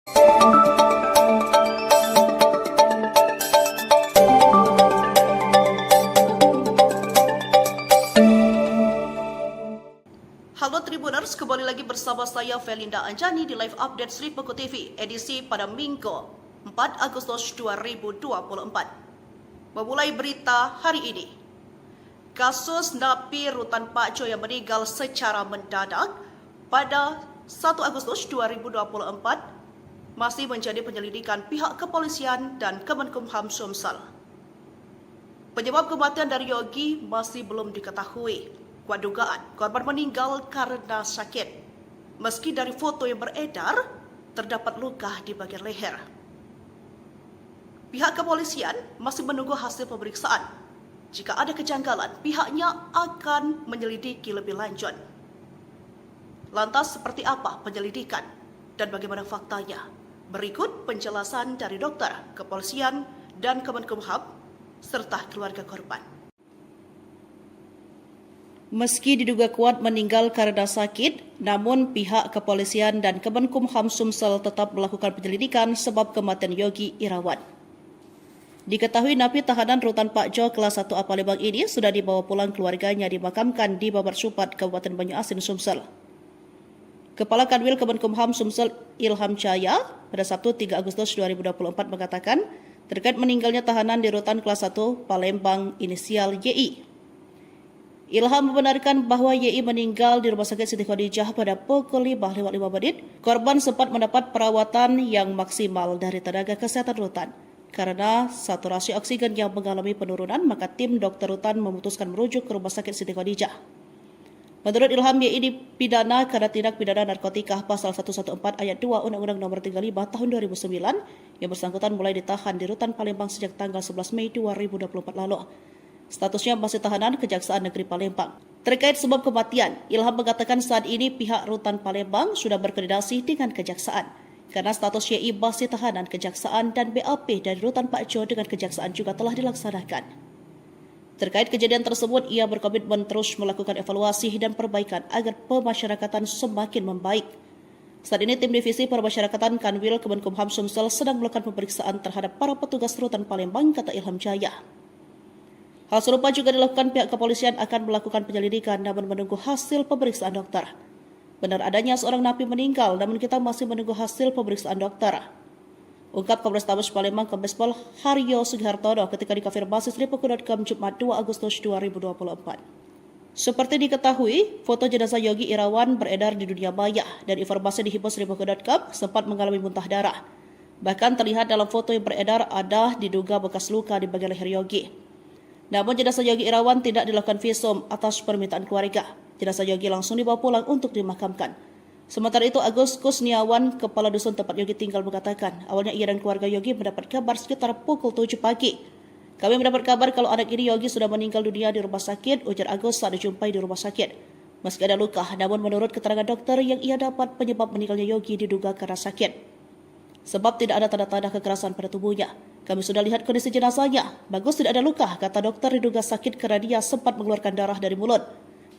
Halo Tribuners, kembali lagi bersama saya Felinda Anjani di Live Update Sri Peko TV edisi pada Minggu 4 Agustus 2024. Memulai berita hari ini, kasus napi Rutan Pak Jo yang meninggal secara mendadak pada 1 Agustus 2024 masih menjadi penyelidikan pihak kepolisian dan Kemenkumham Sumsel. Penyebab kematian dari Yogi masih belum diketahui. Kuat dugaan korban meninggal karena sakit. Meski dari foto yang beredar, terdapat luka di bagian leher. Pihak kepolisian masih menunggu hasil pemeriksaan. Jika ada kejanggalan, pihaknya akan menyelidiki lebih lanjut. Lantas seperti apa penyelidikan dan bagaimana faktanya? Berikut penjelasan dari dokter, kepolisian, dan Kemenkumham serta keluarga korban. Meski diduga kuat meninggal karena sakit, namun pihak kepolisian dan Kemenkumham Sumsel tetap melakukan penyelidikan sebab kematian Yogi Irawan. Diketahui napi tahanan Rutan Pak Jo kelas 1A Palembang ini sudah dibawa pulang keluarganya dimakamkan di Babar Supat, Kabupaten Banyuasin, Sumsel. Kepala Kanwil Kemenkumham Sumsel Ilham Jaya pada Sabtu 3 Agustus 2024 mengatakan terkait meninggalnya tahanan di Rutan kelas 1 Palembang inisial YI. Ilham membenarkan bahwa YI meninggal di Rumah Sakit Siti Khadijah pada pukul 5.55 menit. Korban sempat mendapat perawatan yang maksimal dari tenaga kesehatan rutan. Karena saturasi oksigen yang mengalami penurunan, maka tim dokter rutan memutuskan merujuk ke Rumah Sakit Siti Khadijah. Menurut Ilham, YI dipidana karena tindak pidana narkotika pasal 114 ayat 2 Undang-Undang Nomor 35 tahun 2009 yang bersangkutan mulai ditahan di Rutan Palembang sejak tanggal 11 Mei 2024 lalu. Statusnya masih tahanan Kejaksaan Negeri Palembang. Terkait sebab kematian, Ilham mengatakan saat ini pihak Rutan Palembang sudah berkoordinasi dengan Kejaksaan. Karena status YI masih tahanan Kejaksaan dan BAP dari Rutan Pak Jo dengan Kejaksaan juga telah dilaksanakan. Terkait kejadian tersebut, ia berkomitmen terus melakukan evaluasi dan perbaikan agar pemasyarakatan semakin membaik. Saat ini tim divisi pemasyarakatan Kanwil Kemenkumham Sumsel sedang melakukan pemeriksaan terhadap para petugas Rutan Palembang, kata Ilham Jaya. Hal serupa juga dilakukan pihak kepolisian akan melakukan penyelidikan namun menunggu hasil pemeriksaan dokter. Benar adanya seorang napi meninggal namun kita masih menunggu hasil pemeriksaan dokter. Ungkap Kapolrestabes Palembang Kombespol Haryo Sugihartono ketika dikonfirmasi Sripeku.com Jumat 2 Agustus 2024. Seperti diketahui, foto jenazah Yogi Irawan beredar di dunia maya dan informasi dihimpun Sripeku.com sempat mengalami muntah darah. Bahkan terlihat dalam foto yang beredar ada diduga bekas luka di bagian leher Yogi. Namun jenazah Yogi Irawan tidak dilakukan visum atas permintaan keluarga. Jenazah Yogi langsung dibawa pulang untuk dimakamkan. Sementara itu Agus Kusniawan, kepala dusun tempat Yogi tinggal mengatakan, awalnya ia dan keluarga Yogi mendapat kabar sekitar pukul 7 pagi. Kami mendapat kabar kalau anak ini Yogi sudah meninggal dunia di rumah sakit, ujar Agus saat dijumpai di rumah sakit. Meski ada luka, namun menurut keterangan dokter yang ia dapat penyebab meninggalnya Yogi diduga karena sakit. Sebab tidak ada tanda-tanda kekerasan pada tubuhnya. Kami sudah lihat kondisi jenazahnya. Bagus tidak ada luka, kata dokter diduga sakit karena dia sempat mengeluarkan darah dari mulut.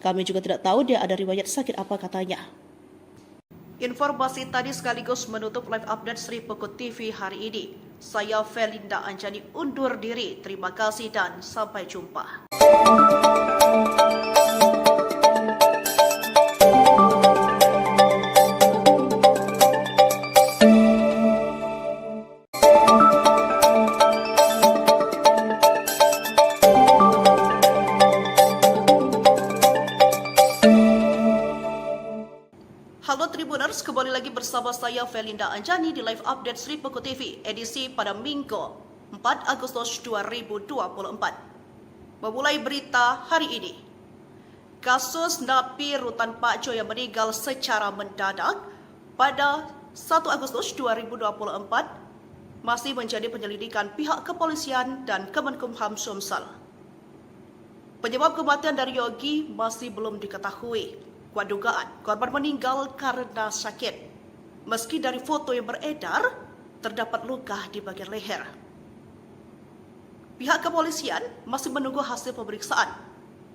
Kami juga tidak tahu dia ada riwayat sakit apa, katanya. Informasi tadi sekaligus menutup live update Sri Peko TV hari ini. Saya Felinda Anjani undur diri. Terima kasih dan sampai jumpa. Halo Tribuners, kembali lagi bersama saya Felinda Anjani di Live Update Sri Peko TV edisi pada Minggu 4 Agustus 2024. Memulai berita hari ini, kasus napi Rutan Pak Jo yang meninggal secara mendadak pada 1 Agustus 2024 masih menjadi penyelidikan pihak kepolisian dan Kemenkumham Sumsel. Penyebab kematian dari Yogi masih belum diketahui. Kuat dugaan korban meninggal karena sakit. Meski dari foto yang beredar, terdapat luka di bagian leher. Pihak kepolisian masih menunggu hasil pemeriksaan.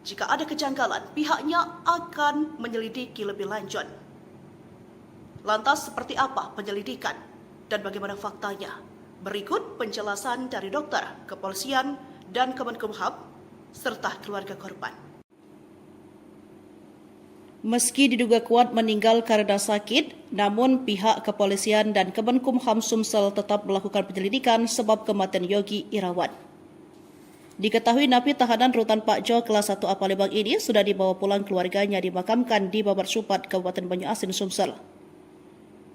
Jika ada kejanggalan, pihaknya akan menyelidiki lebih lanjut. Lantas seperti apa penyelidikan dan bagaimana faktanya. Berikut penjelasan dari dokter, kepolisian, dan Kemenkumham, serta keluarga korban. Meski diduga kuat meninggal karena sakit, namun pihak kepolisian dan Kemenkumham Sumsel tetap melakukan penyelidikan sebab kematian Yogi Irawan. Diketahui napi tahanan Rutan Pak Jo kelas 1 A Palembang ini sudah dibawa pulang keluarganya dimakamkan di Babar Supat, Kabupaten Banyuasin, Sumsel.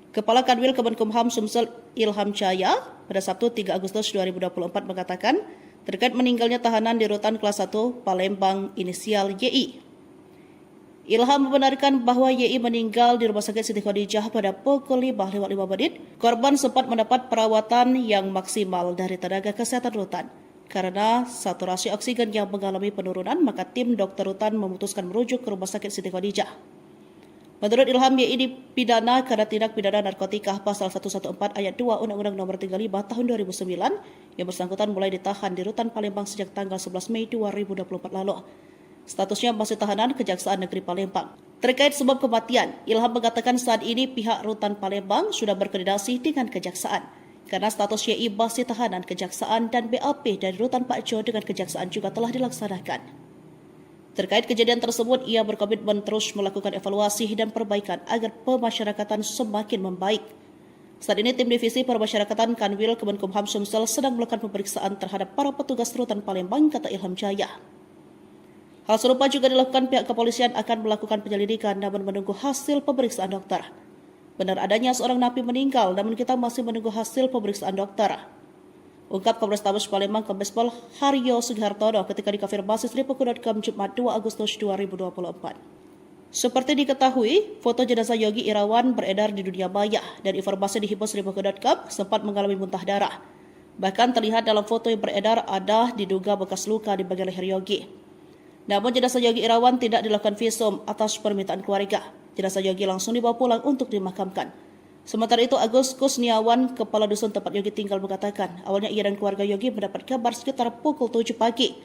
Kepala Kanwil Kemenkumham Sumsel Ilham Cahaya pada Sabtu 3 Agustus 2024 mengatakan terkait meninggalnya tahanan di Rutan kelas 1 Palembang inisial YI. Ilham membenarkan bahwa YI meninggal di Rumah Sakit Siti Khadijah pada pukul 5:05. Korban sempat mendapat perawatan yang maksimal dari tenaga kesehatan rutan. Karena saturasi oksigen yang mengalami penurunan, maka tim dokter rutan memutuskan merujuk ke Rumah Sakit Siti Khadijah. Menurut Ilham, YI dipidana karena tindak pidana narkotika pasal 114 ayat 2 Undang-Undang Nomor 35 Tahun 2009 yang bersangkutan mulai ditahan di Rutan Palembang sejak tanggal 11 Mei 2024 lalu. Statusnya masih tahanan Kejaksaan Negeri Palembang. Terkait sebab kematian, Ilham mengatakan saat ini pihak Rutan Palembang sudah berkoordinasi dengan Kejaksaan. Karena status YI masih tahanan Kejaksaan dan BAP dari Rutan Pak Jo dengan Kejaksaan juga telah dilaksanakan. Terkait kejadian tersebut, ia berkomitmen terus melakukan evaluasi dan perbaikan agar pemasyarakatan semakin membaik. Saat ini tim divisi pemasyarakatan Kanwil Kemenkumham Sumsel sedang melakukan pemeriksaan terhadap para petugas Rutan Palembang, kata Ilham Cahaya. Hal serupa juga dilakukan pihak kepolisian akan melakukan penyelidikan namun menunggu hasil pemeriksaan dokter. Benar adanya seorang napi meninggal namun kita masih menunggu hasil pemeriksaan dokter. Ungkap Kapolrestabes Palembang Kombes Pol Haryo Sugihartono ketika dikonfirmasi Sripuku.com Jumat 2 Agustus 2024. Seperti diketahui, foto jenazah Yogi Irawan beredar di dunia maya dan informasi di Sripuku.com sempat mengalami muntah darah. Bahkan terlihat dalam foto yang beredar ada diduga bekas luka di bagian leher Yogi. Namun jenazah Yogi Irawan tidak dilakukan visum atas permintaan keluarga. Jenazah Yogi langsung dibawa pulang untuk dimakamkan. Sementara itu Agus Kusniawan, kepala dusun tempat Yogi tinggal mengatakan, awalnya ia dan keluarga Yogi mendapat kabar sekitar pukul 7 pagi.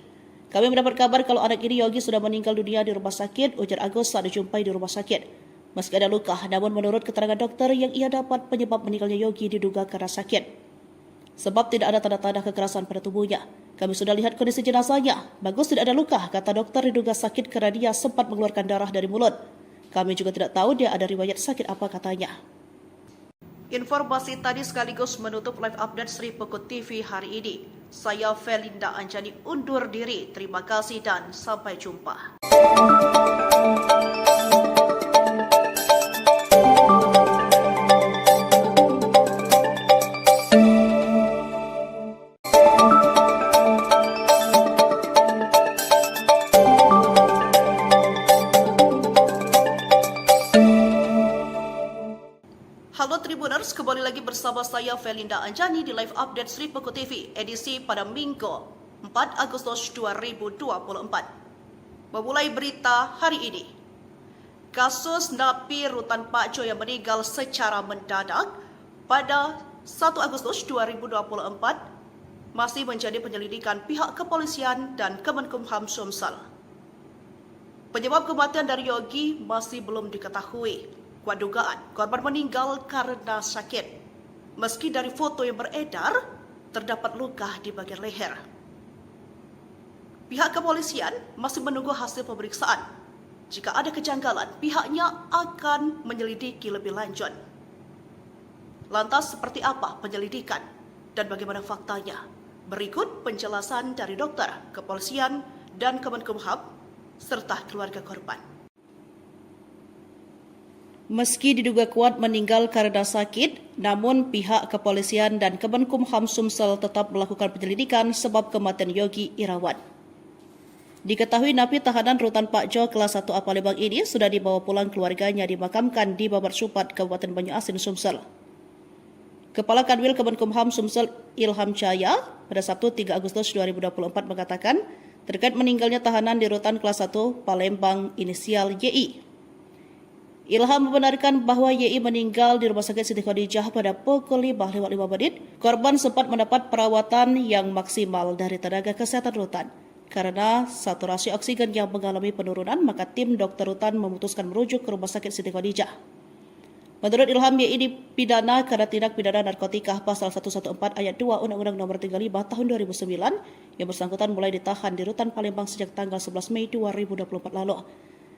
Kami mendapat kabar kalau anak ini Yogi sudah meninggal dunia di rumah sakit, ujar Agus saat dijumpai di rumah sakit. Meski ada luka, namun menurut keterangan dokter yang ia dapat penyebab meninggalnya Yogi diduga karena sakit. Sebab tidak ada tanda-tanda kekerasan pada tubuhnya. Kami sudah lihat kondisi jenazahnya. Bagus tidak ada luka, kata dokter diduga sakit karena dia sempat mengeluarkan darah dari mulut. Kami juga tidak tahu dia ada riwayat sakit apa, katanya. Informasi tadi sekaligus menutup live update Sripuku TV hari ini. Saya Felinda Anjani undur diri. Terima kasih dan sampai jumpa. Halo Tribuners, kembali lagi bersama saya Felinda Anjani di live update Sripuku TV edisi pada Minggu 4 Agustus 2024. Memulai berita hari ini. Kasus napi Rutan Pak Jo yang meninggal secara mendadak pada 1 Agustus 2024 masih menjadi penyelidikan pihak kepolisian dan Kemenkumham Sumsel. Penyebab kematian dari Yogi masih belum diketahui. Kuat dugaan korban meninggal karena sakit. Meski dari foto yang beredar, terdapat luka di bagian leher. Pihak kepolisian masih menunggu hasil pemeriksaan. Jika ada kejanggalan, pihaknya akan menyelidiki lebih lanjut. Lantas seperti apa penyelidikan dan bagaimana faktanya? Berikut penjelasan dari dokter, kepolisian, dan Kemenkumham, serta keluarga korban. Meski diduga kuat meninggal karena sakit, namun pihak kepolisian dan Kemenkumham Sumsel tetap melakukan penyelidikan sebab kematian Yogi Irawan. Diketahui napi tahanan Rutan Pak Jo kelas 1 A Palembang ini sudah dibawa pulang keluarganya dimakamkan di Babar Supat, Kabupaten Banyuasin, Sumsel. Kepala Kanwil Kemenkumham Sumsel Ilham Cahaya pada Sabtu 3 Agustus 2024 mengatakan terkait meninggalnya tahanan di Rutan kelas 1 Palembang inisial YI. Ilham membenarkan bahwa YI meninggal di Rumah Sakit Siti Khadijah pada pukul 5:05. Korban sempat mendapat perawatan yang maksimal dari tenaga kesehatan rutan. Karena saturasi oksigen yang mengalami penurunan, maka tim dokter rutan memutuskan merujuk ke Rumah Sakit Siti Khadijah. Menurut Ilham, YI dipidana karena tindak pidana narkotika pasal 114 ayat 2 Undang-Undang Nomor 35 Tahun 2009 yang bersangkutan mulai ditahan di Rutan Palembang sejak tanggal 11 Mei 2024 lalu.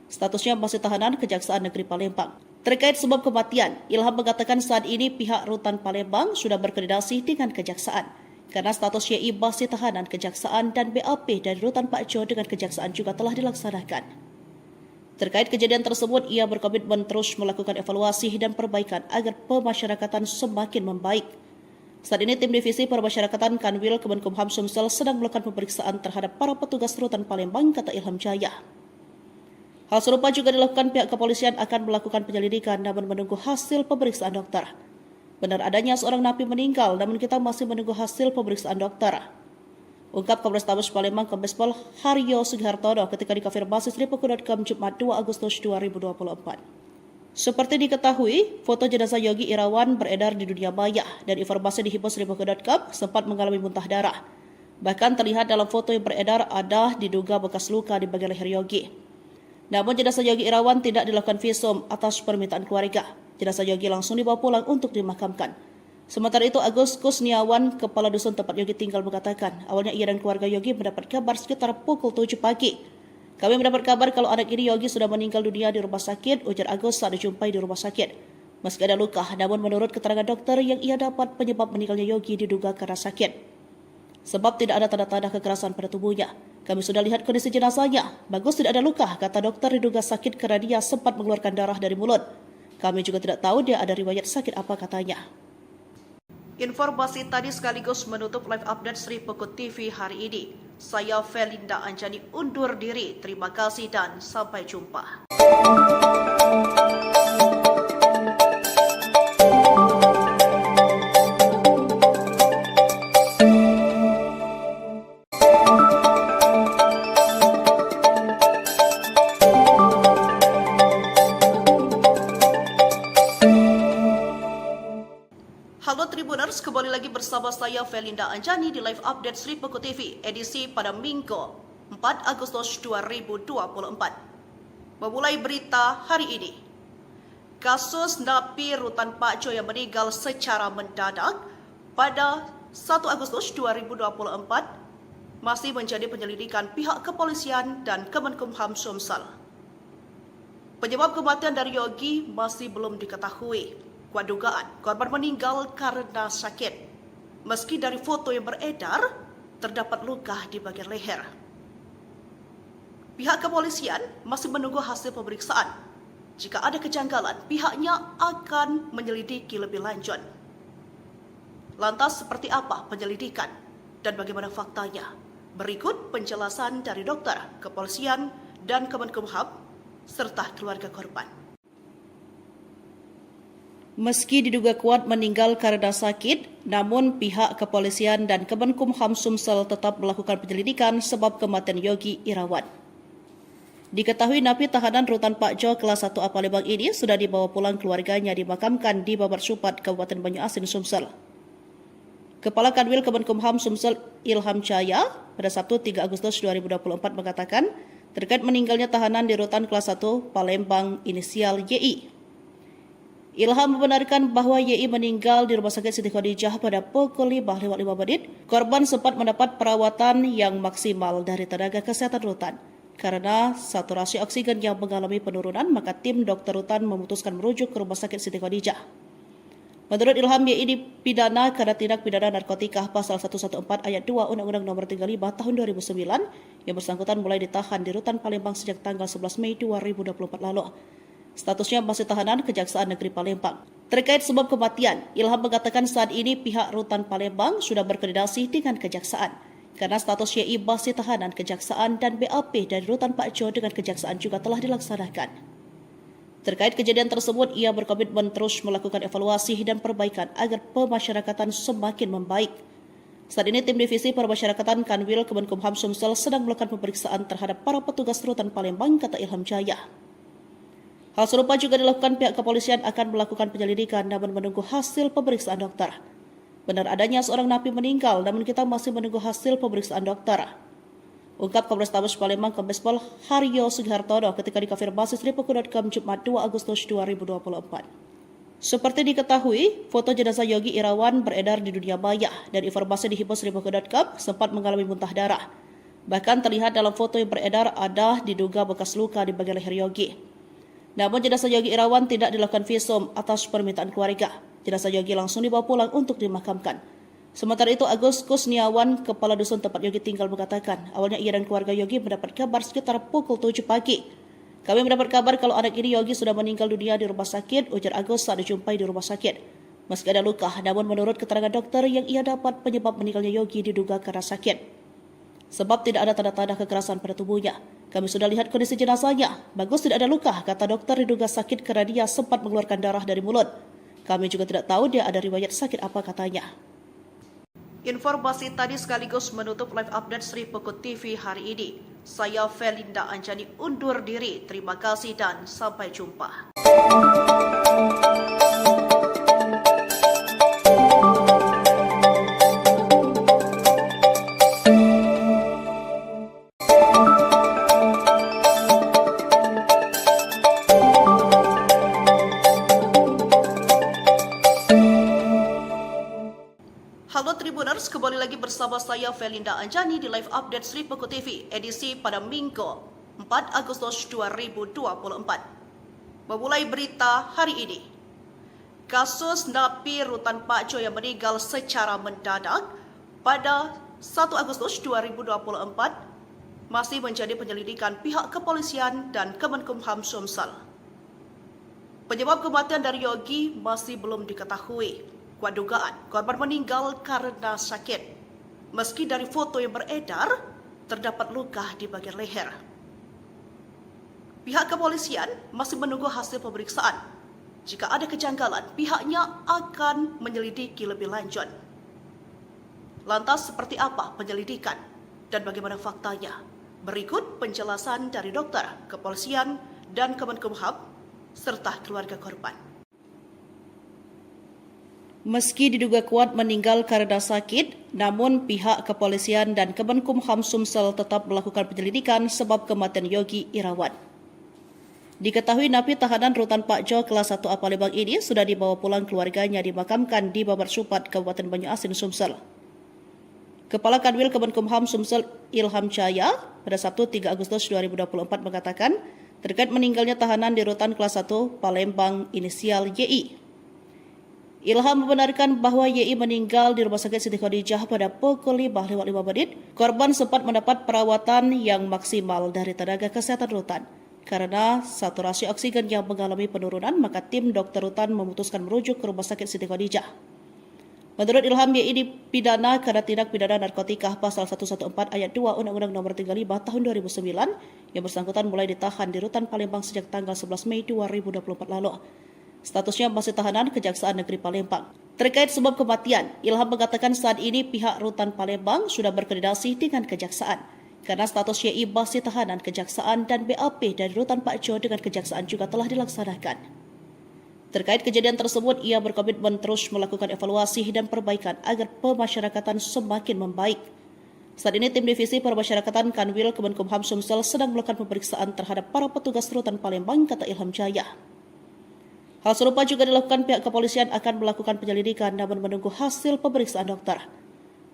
Statusnya masih tahanan Kejaksaan Negeri Palembang. Terkait sebab kematian, Ilham mengatakan saat ini pihak Rutan Palembang sudah berkoordinasi dengan Kejaksaan karena status YI masih tahanan Kejaksaan dan BAP dari Rutan Pak Jo dengan Kejaksaan juga telah dilaksanakan. Terkait kejadian tersebut, ia berkomitmen terus melakukan evaluasi dan perbaikan agar pemasyarakatan semakin membaik. Saat ini tim Divisi Permasyarakatan Kanwil Kemenkumham Sumsel sedang melakukan pemeriksaan terhadap para petugas Rutan Palembang, kata Ilham Jaya. Hal serupa juga dilakukan pihak kepolisian akan melakukan penyelidikan namun menunggu hasil pemeriksaan dokter. Benar adanya seorang napi meninggal namun kita masih menunggu hasil pemeriksaan dokter. Ungkap Kapolrestabes Palembang Kombes Pol Haryo Sugihartono ketika dikonfirmasi Sripuku.com Jumat 2 Agustus 2024. Seperti diketahui, foto jenazah Yogi Irawan beredar di dunia maya dan informasi dihimpun Sripuku.com sempat mengalami muntah darah. Bahkan terlihat dalam foto yang beredar ada diduga bekas luka di bagian leher Yogi. Namun jenazah Yogi Irawan tidak dilakukan visum atas permintaan keluarga. Jenazah Yogi langsung dibawa pulang untuk dimakamkan. Sementara itu, Agus Kusniawan, kepala dusun tempat Yogi tinggal, mengatakan awalnya ia dan keluarga Yogi mendapat kabar sekitar pukul 7 pagi. Kami mendapat kabar kalau anak ini Yogi sudah meninggal dunia di rumah sakit, ujar Agus saat dijumpai di rumah sakit. Meski ada luka, namun menurut keterangan dokter yang ia dapat, penyebab meninggalnya Yogi diduga karena sakit. Sebab tidak ada tanda-tanda kekerasan pada tubuhnya. Kami sudah lihat kondisi jenazahnya. Bagus tidak ada luka, kata dokter, diduga sakit karena dia sempat mengeluarkan darah dari mulut. Kami juga tidak tahu dia ada riwayat sakit apa, katanya. Informasi tadi sekaligus menutup live update Sripuku TV hari ini. Saya Felinda Anjani undur diri. Terima kasih dan sampai jumpa. Halo Tribuners, kembali lagi bersama saya Felinda Anjani di live update Sripuku TV edisi pada Minggu 4 Agustus 2024. Memulai berita hari ini. Kasus napi Rutan Pak Jo yang meninggal secara mendadak pada 1 Agustus 2024 masih menjadi penyelidikan pihak kepolisian dan Kemenkumham Sumsel. Penyebab kematian dari Yogi masih belum diketahui. Kuat dugaan korban meninggal karena sakit. Meski dari foto yang beredar, terdapat luka di bagian leher. Pihak kepolisian masih menunggu hasil pemeriksaan. Jika ada kejanggalan, pihaknya akan menyelidiki lebih lanjut. Lantas seperti apa penyelidikan dan bagaimana faktanya? Berikut penjelasan dari dokter, kepolisian, dan Kemenkumham, serta keluarga korban. Meski diduga kuat meninggal karena sakit, namun pihak kepolisian dan Kemenkumham Sumsel tetap melakukan penyelidikan sebab kematian Yogi Irawan. Diketahui napi tahanan Rutan Pak Jo kelas 1A Palembang ini sudah dibawa pulang keluarganya dimakamkan di Babar Supat, Kabupaten Banyuasin, Sumsel. Kepala Kanwil Kemenkumham Sumsel Ilham Jaya pada Sabtu 3 Agustus 2024 mengatakan terkait meninggalnya tahanan di Rutan kelas 1 Palembang inisial YI. Ilham membenarkan bahwa YI meninggal di Rumah Sakit Siti Khadijah pada pukul 5:05. Korban sempat mendapat perawatan yang maksimal dari tenaga kesehatan rutan. Karena saturasi oksigen yang mengalami penurunan, maka tim dokter rutan memutuskan merujuk ke Rumah Sakit Siti Khadijah. Menurut Ilham, YI dipidana karena tindak pidana narkotika pasal 114 ayat 2 Undang-Undang Nomor 35 Tahun 2009 yang bersangkutan mulai ditahan di Rutan Palembang sejak tanggal 11 Mei 2024 lalu. Statusnya masih tahanan Kejaksaan Negeri Palembang. Terkait sebab kematian, Ilham mengatakan saat ini pihak Rutan Palembang sudah berkoordinasi dengan Kejaksaan karena status YI masih tahanan Kejaksaan dan BAP dari Rutan Pak Jo dengan Kejaksaan juga telah dilaksanakan. Terkait kejadian tersebut, ia berkomitmen terus melakukan evaluasi dan perbaikan agar pemasyarakatan semakin membaik. Saat ini tim Divisi Permasyarakatan Kanwil Kemenkumham Sumsel sedang melakukan pemeriksaan terhadap para petugas Rutan Palembang, kata Ilham Jaya. Hal serupa juga dilakukan pihak kepolisian akan melakukan penyelidikan namun menunggu hasil pemeriksaan dokter. Benar adanya seorang napi meninggal namun kita masih menunggu hasil pemeriksaan dokter. Ungkap Kapolrestabes Palembang Kombes Pol Haryo Sugihartono ketika dikonfirmasi Sripuku.com Jumat 2 Agustus 2024. Seperti diketahui, foto jenazah Yogi Irawan beredar di dunia maya dan informasi di hibosriboko.com sempat mengalami muntah darah. Bahkan terlihat dalam foto yang beredar ada diduga bekas luka di bagian leher Yogi. Namun jenazah Yogi Irawan tidak dilakukan visum atas permintaan keluarga. Jenazah Yogi langsung dibawa pulang untuk dimakamkan. Sementara itu, Agus Kusniawan, kepala dusun tempat Yogi tinggal, mengatakan awalnya ia dan keluarga Yogi mendapat kabar sekitar pukul 7 pagi. Kami mendapat kabar kalau anak ini Yogi sudah meninggal dunia di rumah sakit, ujar Agus saat dijumpai di rumah sakit. Meski ada luka, namun menurut keterangan dokter yang ia dapat, penyebab meninggalnya Yogi diduga karena sakit. Sebab tidak ada tanda-tanda kekerasan pada tubuhnya. Kami sudah lihat kondisi jenazahnya. Bagus tidak ada luka, kata dokter, diduga sakit karena dia sempat mengeluarkan darah dari mulut. Kami juga tidak tahu dia ada riwayat sakit apa, katanya. Informasi tadi sekaligus menutup live update Sri Pekut TV hari ini. Saya Felinda Anjani undur diri. Terima kasih dan sampai jumpa. Halo Tribuners, kembali lagi bersama saya Felinda Anjani di live update Sri Pekut TV edisi pada Minggu 4 Agustus 2024. Memulai berita hari ini. Kasus napi Rutan Pak Jo yang meninggal secara mendadak pada 1 Agustus 2024 masih menjadi penyelidikan pihak kepolisian dan Kemenkumham Sumsel. Penyebab kematian dari Yogi masih belum diketahui. Kuat dugaan korban meninggal karena sakit. Meski dari foto yang beredar, terdapat luka di bagian leher. Pihak kepolisian masih menunggu hasil pemeriksaan. Jika ada kejanggalan, pihaknya akan menyelidiki lebih lanjut. Lantas seperti apa penyelidikan dan bagaimana faktanya? Berikut penjelasan dari dokter, kepolisian, dan Kemenkumham, serta keluarga korban. Meski diduga kuat meninggal karena sakit, namun pihak kepolisian dan Kemenkumham Sumsel tetap melakukan penyelidikan sebab kematian Yogi Irawan. Diketahui napi tahanan Rutan Pak Jo kelas 1A Palembang ini sudah dibawa pulang keluarganya dimakamkan di Babat Supat, Kabupaten Banyuasin, Sumsel. Kepala Kanwil Kemenkumham Sumsel Ilham Jaya pada Sabtu 3 Agustus 2024 mengatakan terkait meninggalnya tahanan di Rutan kelas 1 Palembang inisial YI. Ilham membenarkan bahwa YI meninggal di Rumah Sakit Siti Khadijah pada pukul 5:05. Korban sempat mendapat perawatan yang maksimal dari tenaga kesehatan rutan. Karena saturasi oksigen yang mengalami penurunan, maka tim dokter rutan memutuskan merujuk ke Rumah Sakit Siti Khadijah. Menurut Ilham, YI dipidana karena tindak pidana narkotika pasal 114 ayat 2 Undang-Undang Nomor 35 Tahun 2009 yang bersangkutan mulai ditahan di Rutan Palembang sejak tanggal 11 Mei 2024 lalu. Statusnya masih tahanan Kejaksaan Negeri Palembang. Terkait sebab kematian, Ilham mengatakan saat ini pihak Rutan Palembang sudah berkoordinasi dengan Kejaksaan. Karena status YI masih tahanan Kejaksaan dan BAP dari Rutan Pak Jo dengan Kejaksaan juga telah dilaksanakan. Terkait kejadian tersebut, ia berkomitmen terus melakukan evaluasi dan perbaikan agar pemasyarakatan semakin membaik. Saat ini tim divisi permasyarakatan Kanwil Kemenkumham Sumsel sedang melakukan pemeriksaan terhadap para petugas Rutan Palembang, kata Ilham Jaya. Hal serupa juga dilakukan pihak kepolisian akan melakukan penyelidikan namun menunggu hasil pemeriksaan dokter.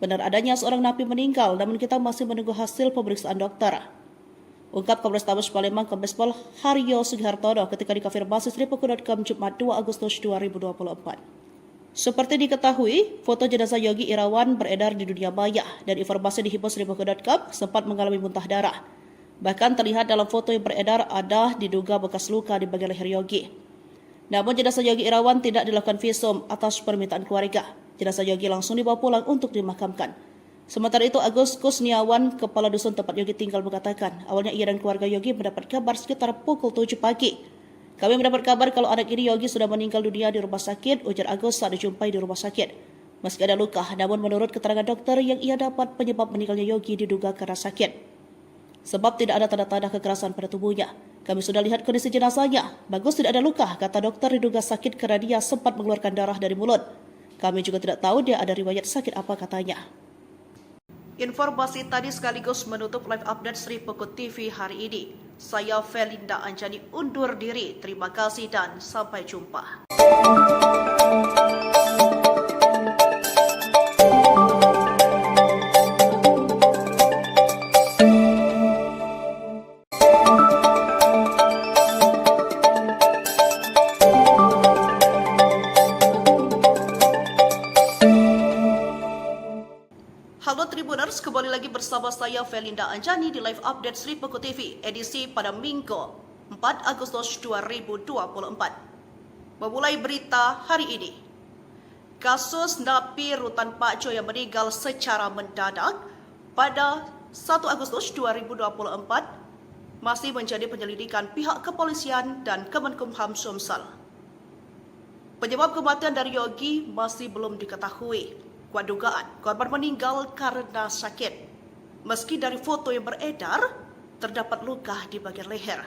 Benar adanya seorang napi meninggal namun kita masih menunggu hasil pemeriksaan dokter. Ungkap Kapolrestabes Palembang Kombes Pol Haryo Sugihartono ketika dikonfirmasi Sripuku.com Jumat 2 Agustus 2024. Seperti diketahui, foto jenazah Yogi Irawan beredar di dunia maya dan informasi di hibosriboko.com sempat mengalami muntah darah. Bahkan terlihat dalam foto yang beredar ada diduga bekas luka di bagian leher Yogi. Namun jenazah Yogi Irawan tidak dilakukan visum atas permintaan keluarga. Jenazah Yogi langsung dibawa pulang untuk dimakamkan. Sementara itu, Agus Kusniawan, kepala dusun tempat Yogi tinggal, mengatakan awalnya ia dan keluarga Yogi mendapat kabar sekitar pukul 7 pagi. Kami mendapat kabar kalau anak ini Yogi sudah meninggal dunia di rumah sakit, ujar Agus saat dijumpai di rumah sakit. Meski ada luka, namun menurut keterangan dokter yang ia dapat, penyebab meninggalnya Yogi diduga karena sakit. Sebab tidak ada tanda-tanda kekerasan pada tubuhnya. Kami sudah lihat kondisi jenazahnya. Bagus tidak ada luka, kata dokter, diduga sakit karena dia sempat mengeluarkan darah dari mulut. Kami juga tidak tahu dia ada riwayat sakit apa, katanya. Informasi tadi sekaligus menutup live update Sri Pekut TV hari ini. Saya Felinda Anjani undur diri. Terima kasih dan sampai jumpa. Halo Tribuners, kembali lagi bersama saya Felinda Anjani di live update Sri Pekut TV edisi pada Minggu 4 Agustus 2024. Memulai berita hari ini. Kasus napi Rutan Pak Jo yang meninggal secara mendadak pada 1 Agustus 2024 masih menjadi penyelidikan pihak kepolisian dan Kemenkumham Sumsel. Penyebab kematian dari Yogi masih belum diketahui. Kuat dugaan korban meninggal karena sakit. Meski dari foto yang beredar, terdapat luka di bagian leher.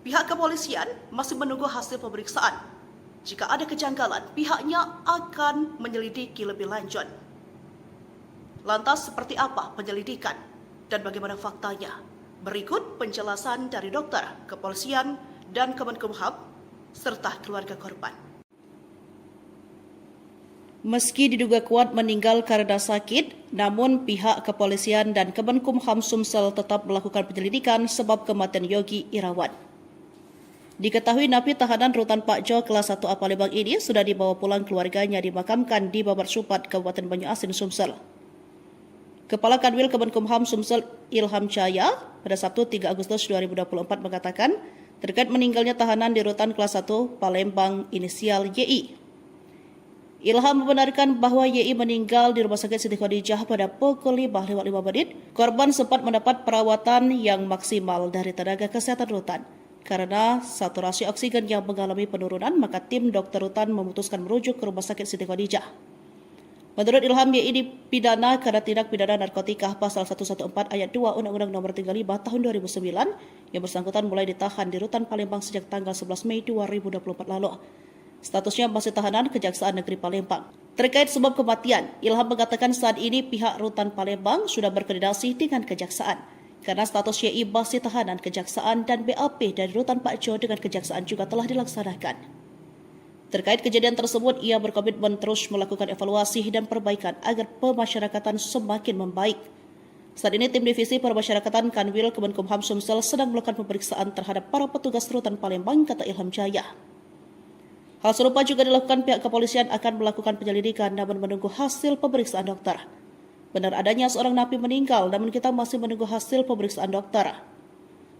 Pihak kepolisian masih menunggu hasil pemeriksaan. Jika ada kejanggalan, pihaknya akan menyelidiki lebih lanjut. Lantas seperti apa penyelidikan dan bagaimana faktanya? Berikut penjelasan dari dokter, kepolisian, dan Kemenkumham, serta keluarga korban. Meski diduga kuat meninggal karena sakit, namun pihak kepolisian dan Kemenkumham Sumsel tetap melakukan penyelidikan sebab kematian Yogi Irawan. Diketahui napi tahanan Rutan Pak Jo kelas 1A Palembang ini sudah dibawa pulang keluarganya dimakamkan di Babar Supat, Kabupaten Banyuasin, Sumsel. Kepala Kanwil Kemenkumham Sumsel Ilham Cahaya pada Sabtu 3 Agustus 2024 mengatakan terkait meninggalnya tahanan di Rutan kelas 1 Palembang inisial YI. Ilham membenarkan bahwa YI meninggal di Rumah Sakit Siti Khadijah pada pukul 5:05. Korban sempat mendapat perawatan yang maksimal dari tenaga kesehatan rutan. Karena saturasi oksigen yang mengalami penurunan, maka tim dokter rutan memutuskan merujuk ke Rumah Sakit Siti Khadijah. Menurut Ilham, YI dipidana karena tindak pidana narkotika pasal 114 ayat 2 Undang-Undang Nomor 35 Tahun 2009 yang bersangkutan mulai ditahan di Rutan Palembang sejak tanggal 11 Mei 2024 lalu. Statusnya masih tahanan Kejaksaan Negeri Palembang. Terkait sebab kematian, Ilham mengatakan saat ini pihak Rutan Palembang sudah berkoordinasi dengan Kejaksaan. Karena status YI masih tahanan Kejaksaan dan BAP dari Rutan Pak Jo dengan Kejaksaan juga telah dilaksanakan. Terkait kejadian tersebut, ia berkomitmen terus melakukan evaluasi dan perbaikan agar pemasyarakatan semakin membaik. Saat ini tim divisi pemasyarakatan Kanwil Kemenkumham Sumsel sedang melakukan pemeriksaan terhadap para petugas Rutan Palembang, kata Ilham Jaya. Hal serupa juga dilakukan pihak kepolisian akan melakukan penyelidikan namun menunggu hasil pemeriksaan dokter. Benar adanya seorang napi meninggal namun kita masih menunggu hasil pemeriksaan dokter.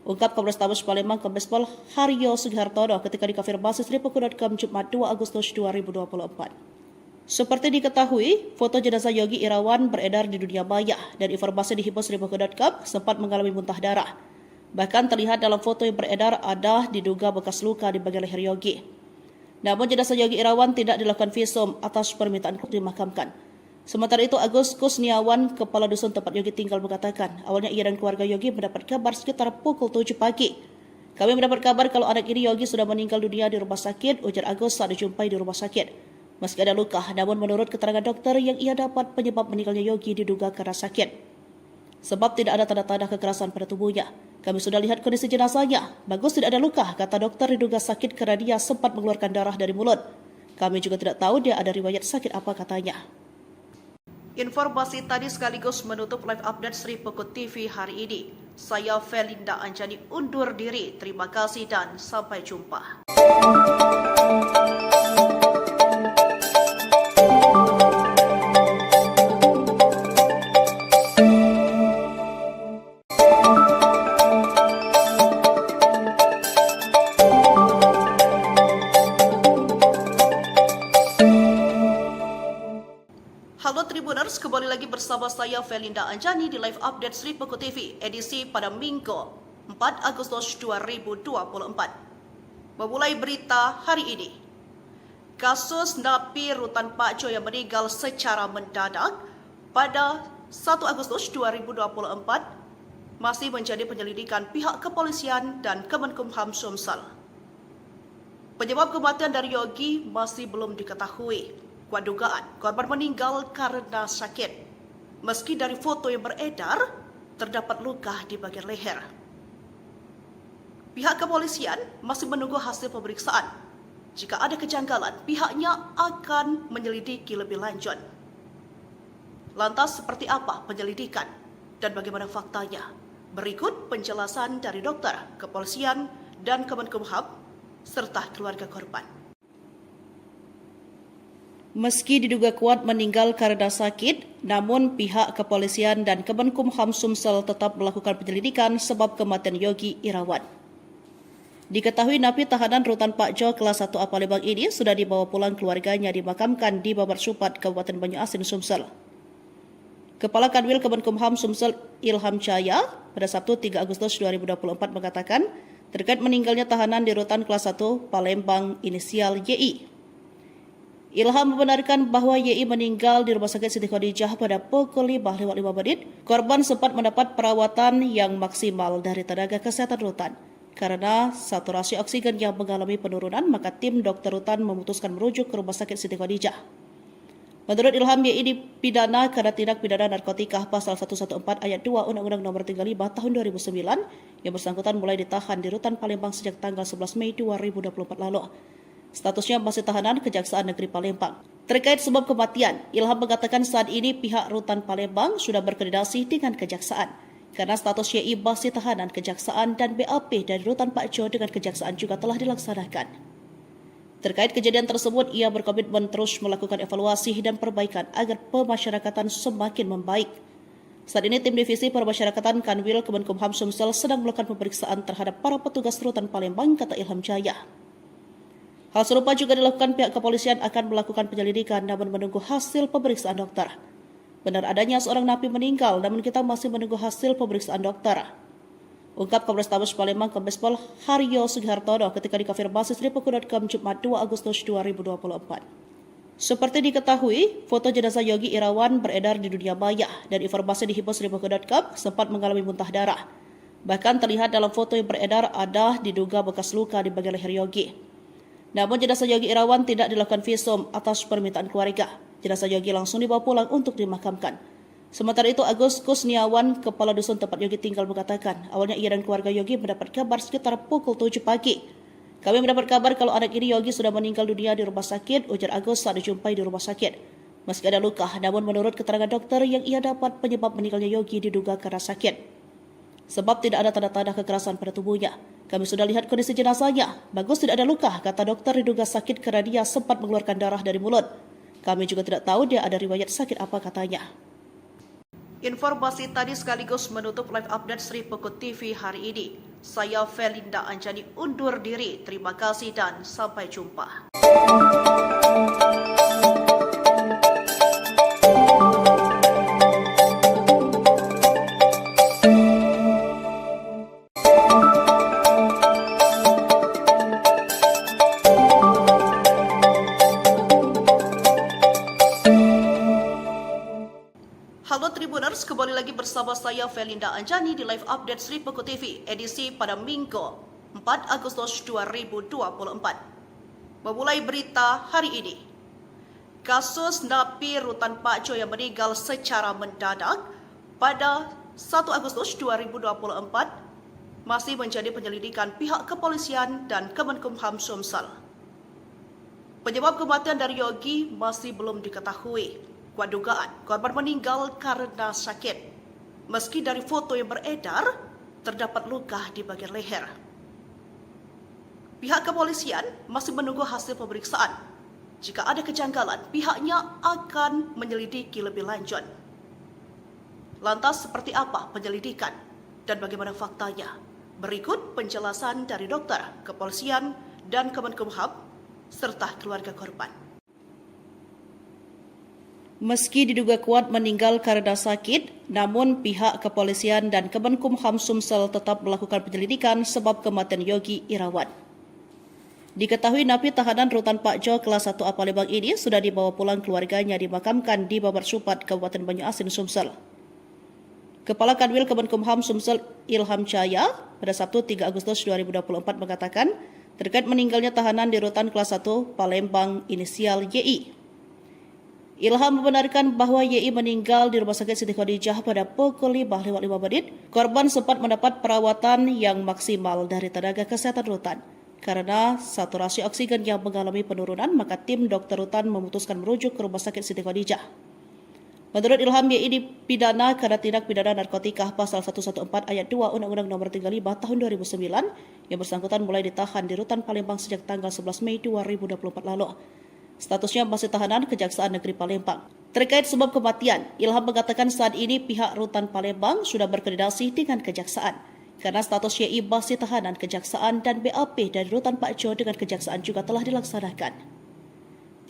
Ungkap Kapolrestabes Palembang Kombespol Haryo Sugihartono ketika dikonfirmasi Sripuku.com Jumat 2 Agustus 2024. Seperti diketahui, foto jenazah Yogi Irawan beredar di dunia maya dan informasi dihimpun Sripuku.com sempat mengalami muntah darah. Bahkan terlihat dalam foto yang beredar ada diduga bekas luka di bagian leher Yogi. Namun jenazah Yogi Irawan tidak dilakukan visum atas permintaan dimakamkan. Sementara itu Agus Kusniawan, kepala dusun tempat Yogi tinggal mengatakan, awalnya ia dan keluarga Yogi mendapat kabar sekitar pukul 7 pagi. Kami mendapat kabar kalau anak ini Yogi sudah meninggal dunia di rumah sakit, ujar Agus saat dijumpai di rumah sakit. Meski ada luka, namun menurut keterangan dokter yang ia dapat penyebab meninggalnya Yogi diduga karena sakit. Sebab tidak ada tanda-tanda kekerasan pada tubuhnya. Kami sudah lihat kondisi jenazahnya. Bagus tidak ada luka, kata dokter diduga sakit karena dia sempat mengeluarkan darah dari mulut. Kami juga tidak tahu dia ada riwayat sakit apa, katanya. Informasi tadi sekaligus menutup live update Sri Pekut TV hari ini. Saya Felinda Anjani undur diri. Terima kasih dan sampai jumpa. Halo Tribuners, kembali lagi bersama saya Felinda Anjani di live update Sri Pekut TV edisi pada Minggu 4 Agustus 2024. Memulai berita hari ini. Kasus napi Rutan Pak Jo yang meninggal secara mendadak pada 1 Agustus 2024 masih menjadi penyelidikan pihak kepolisian dan Kemenkumham Sumsel. Penyebab kematian dari Yogi masih belum diketahui. Kuat dugaan korban meninggal karena sakit. Meski dari foto yang beredar, terdapat luka di bagian leher. Pihak kepolisian masih menunggu hasil pemeriksaan. Jika ada kejanggalan, pihaknya akan menyelidiki lebih lanjut. Lantas seperti apa penyelidikan dan bagaimana faktanya? Berikut penjelasan dari dokter, kepolisian, dan Kemenkumham serta keluarga korban. Meski diduga kuat meninggal karena sakit, namun pihak kepolisian dan Kemenkumham Sumsel tetap melakukan penyelidikan sebab kematian Yogi Irawan. Diketahui napi tahanan Rutan Pak Jo kelas 1A Palembang ini sudah dibawa pulang keluarganya dimakamkan di Babar Supat, Kabupaten Banyuasin, Sumsel. Kepala Kanwil Kemenkumham Sumsel Ilham Cahaya pada Sabtu 3 Agustus 2024 mengatakan terkait meninggalnya tahanan di Rutan kelas 1 Palembang inisial YI. Ilham membenarkan bahwa YI meninggal di Rumah Sakit Siti Khadijah pada pukul 5:05. Korban sempat mendapat perawatan yang maksimal dari tenaga kesehatan rutan. Karena saturasi oksigen yang mengalami penurunan, maka tim dokter rutan memutuskan merujuk ke Rumah Sakit Siti Khadijah. Menurut Ilham, YI dipidana karena tindak pidana narkotika pasal 114 ayat 2 Undang-Undang Nomor 35 Tahun 2009 yang bersangkutan mulai ditahan di Rutan Palembang sejak tanggal 11 Mei 2024 lalu. Statusnya masih tahanan Kejaksaan Negeri Palembang. Terkait sebab kematian, Ilham mengatakan saat ini pihak Rutan Palembang sudah berkoordinasi dengan Kejaksaan. Karena status YI masih tahanan Kejaksaan dan BAP dari Rutan Pak Jo dengan Kejaksaan juga telah dilaksanakan. Terkait kejadian tersebut, ia berkomitmen terus melakukan evaluasi dan perbaikan agar pemasyarakatan semakin membaik. Saat ini tim divisi pemasyarakatan Kanwil Kemenkumham Sumsel sedang melakukan pemeriksaan terhadap para petugas Rutan Palembang, kata Ilham Cahaya. Hal serupa juga dilakukan pihak kepolisian akan melakukan penyelidikan namun menunggu hasil pemeriksaan dokter. Benar adanya seorang napi meninggal, namun kita masih menunggu hasil pemeriksaan dokter. Ungkap Kapolrestabes Palembang Kombespol Haryo Sugihartono ketika dikonfirmasi Sripuku.com Jumat 2 Agustus 2024. Seperti diketahui, foto jenazah Yogi Irawan beredar di dunia maya dan informasi dihimpun Sripuku.com sempat mengalami muntah darah. Bahkan terlihat dalam foto yang beredar ada diduga bekas luka di bagian leher Yogi. Namun jenazah Yogi Irawan tidak dilakukan visum atas permintaan keluarga. Jenazah Yogi langsung dibawa pulang untuk dimakamkan. Sementara itu, Agus Kusniawan, kepala dusun tempat Yogi tinggal mengatakan, awalnya ia dan keluarga Yogi mendapat kabar sekitar pukul 7 pagi. Kami mendapat kabar kalau anak ini Yogi sudah meninggal dunia di rumah sakit, ujar Agus saat dijumpai di rumah sakit. Meski ada luka, namun menurut keterangan dokter yang ia dapat, penyebab meninggalnya Yogi diduga karena sakit. Sebab tidak ada tanda-tanda kekerasan pada tubuhnya. Kami sudah lihat kondisi jenazahnya. Bagus tidak ada luka, kata dokter diduga sakit karena dia sempat mengeluarkan darah dari mulut. Kami juga tidak tahu dia ada riwayat sakit apa, katanya. Informasi tadi sekaligus menutup live update Sripuku TV hari ini. Saya Felinda Anjani undur diri. Terima kasih dan sampai jumpa. Halo Tribuners, kembali lagi bersama saya Felinda Anjani di live update Sripuku TV edisi pada Minggu 4 Agustus 2024. Memulai berita hari ini, kasus napi Rutan Pak Jo yang meninggal secara mendadak pada 1 Agustus 2024 masih menjadi penyelidikan pihak kepolisian dan Kemenkumham Sumsel. Penyebab kematian dari Yogi masih belum diketahui. Kuat dugaan korban meninggal karena sakit. Meski dari foto yang beredar, terdapat luka di bagian leher. Pihak kepolisian masih menunggu hasil pemeriksaan. Jika ada kejanggalan, pihaknya akan menyelidiki lebih lanjut. Lantas seperti apa penyelidikan dan bagaimana faktanya? Berikut penjelasan dari dokter, kepolisian, dan Kemenkumham serta keluarga korban. Meski diduga kuat meninggal karena sakit, namun pihak kepolisian dan Kemenkumham Sumsel tetap melakukan penyelidikan sebab kematian Yogi Irawan. Diketahui napi tahanan Rutan Pak Jo kelas 1A Palembang ini sudah dibawa pulang keluarganya dimakamkan di Babar Supat, Kabupaten Banyuasin, Sumsel. Kepala Kanwil Kemenkumham Sumsel Ilham Cahaya pada Sabtu 3 Agustus 2024 mengatakan terkait meninggalnya tahanan di Rutan kelas 1 Palembang inisial YI. Ilham membenarkan bahwa YI meninggal di Rumah Sakit Siti Khadijah pada pukul 5.05. Korban sempat mendapat perawatan yang maksimal dari tenaga kesehatan rutan. Karena saturasi oksigen yang mengalami penurunan, maka tim dokter rutan memutuskan merujuk ke Rumah Sakit Siti Khadijah. Menurut Ilham, YI dipidana karena tindak pidana narkotika pasal 114 ayat 2 Undang-Undang Nomor 35 Tahun 2009 yang bersangkutan mulai ditahan di Rutan Palembang sejak tanggal 11 Mei 2024 lalu. Statusnya masih tahanan Kejaksaan Negeri Palembang. Terkait sebab kematian, Ilham mengatakan saat ini pihak Rutan Palembang sudah berkoordinasi dengan Kejaksaan. Karena status YI masih tahanan Kejaksaan dan BAP dari Rutan Pak Jo dengan Kejaksaan juga telah dilaksanakan.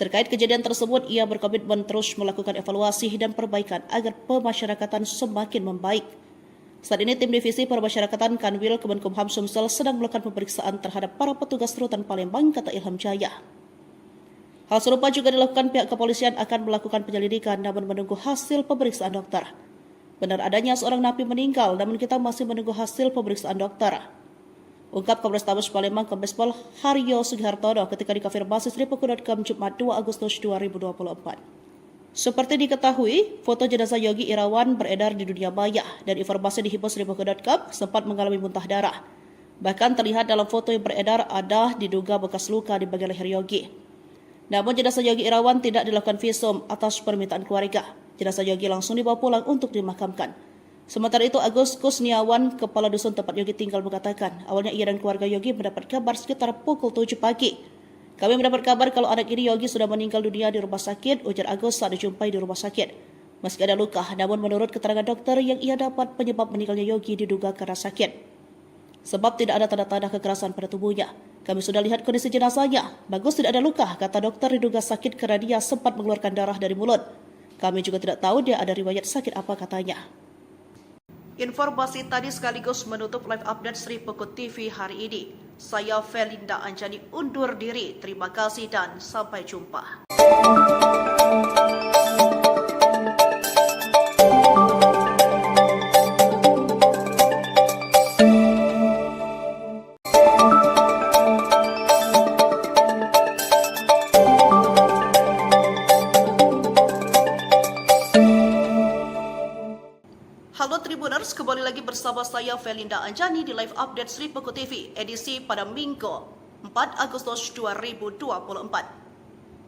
Terkait kejadian tersebut, ia berkomitmen terus melakukan evaluasi dan perbaikan agar pemasyarakatan semakin membaik. Saat ini tim Divisi Permasyarakatan Kanwil Kemenkumham Sumsel sedang melakukan pemeriksaan terhadap para petugas Rutan Palembang, kata Ilham Jaya. Hal serupa juga dilakukan pihak kepolisian akan melakukan penyelidikan namun menunggu hasil pemeriksaan dokter. Benar adanya seorang napi meninggal namun kita masih menunggu hasil pemeriksaan dokter. Ungkap Kapolrestabes Palembang Kombespol Haryo Sugihartono ketika dikonfirmasi Sripuku.com Jumat 2 Agustus 2024. Seperti diketahui, foto jenazah Yogi Irawan beredar di dunia maya dan informasi di Sripuku.com sempat mengalami muntah darah. Bahkan terlihat dalam foto yang beredar ada diduga bekas luka di bagian leher Yogi. Namun jenazah Yogi Irawan tidak dilakukan visum atas permintaan keluarga. Jenazah Yogi langsung dibawa pulang untuk dimakamkan. Sementara itu Agus Kusniawan, kepala dusun tempat Yogi tinggal mengatakan, awalnya ia dan keluarga Yogi mendapat kabar sekitar pukul 7 pagi. Kami mendapat kabar kalau anak ini Yogi sudah meninggal dunia di rumah sakit, ujar Agus saat dijumpai di rumah sakit. Meski ada luka, namun menurut keterangan dokter yang ia dapat penyebab meninggalnya Yogi diduga karena sakit. Sebab tidak ada tanda-tanda kekerasan pada tubuhnya. Kami sudah lihat kondisi jenazahnya. Bagus tidak ada luka, kata dokter diduga sakit karena dia sempat mengeluarkan darah dari mulut. Kami juga tidak tahu dia ada riwayat sakit apa, katanya. Informasi tadi sekaligus menutup live update Sripuku TV hari ini. Saya Felinda Anjani undur diri. Terima kasih dan sampai jumpa. Halo Tribuners, kembali lagi bersama saya Felinda Anjani di live update Sripuku TV edisi pada Minggu 4 Agustus 2024.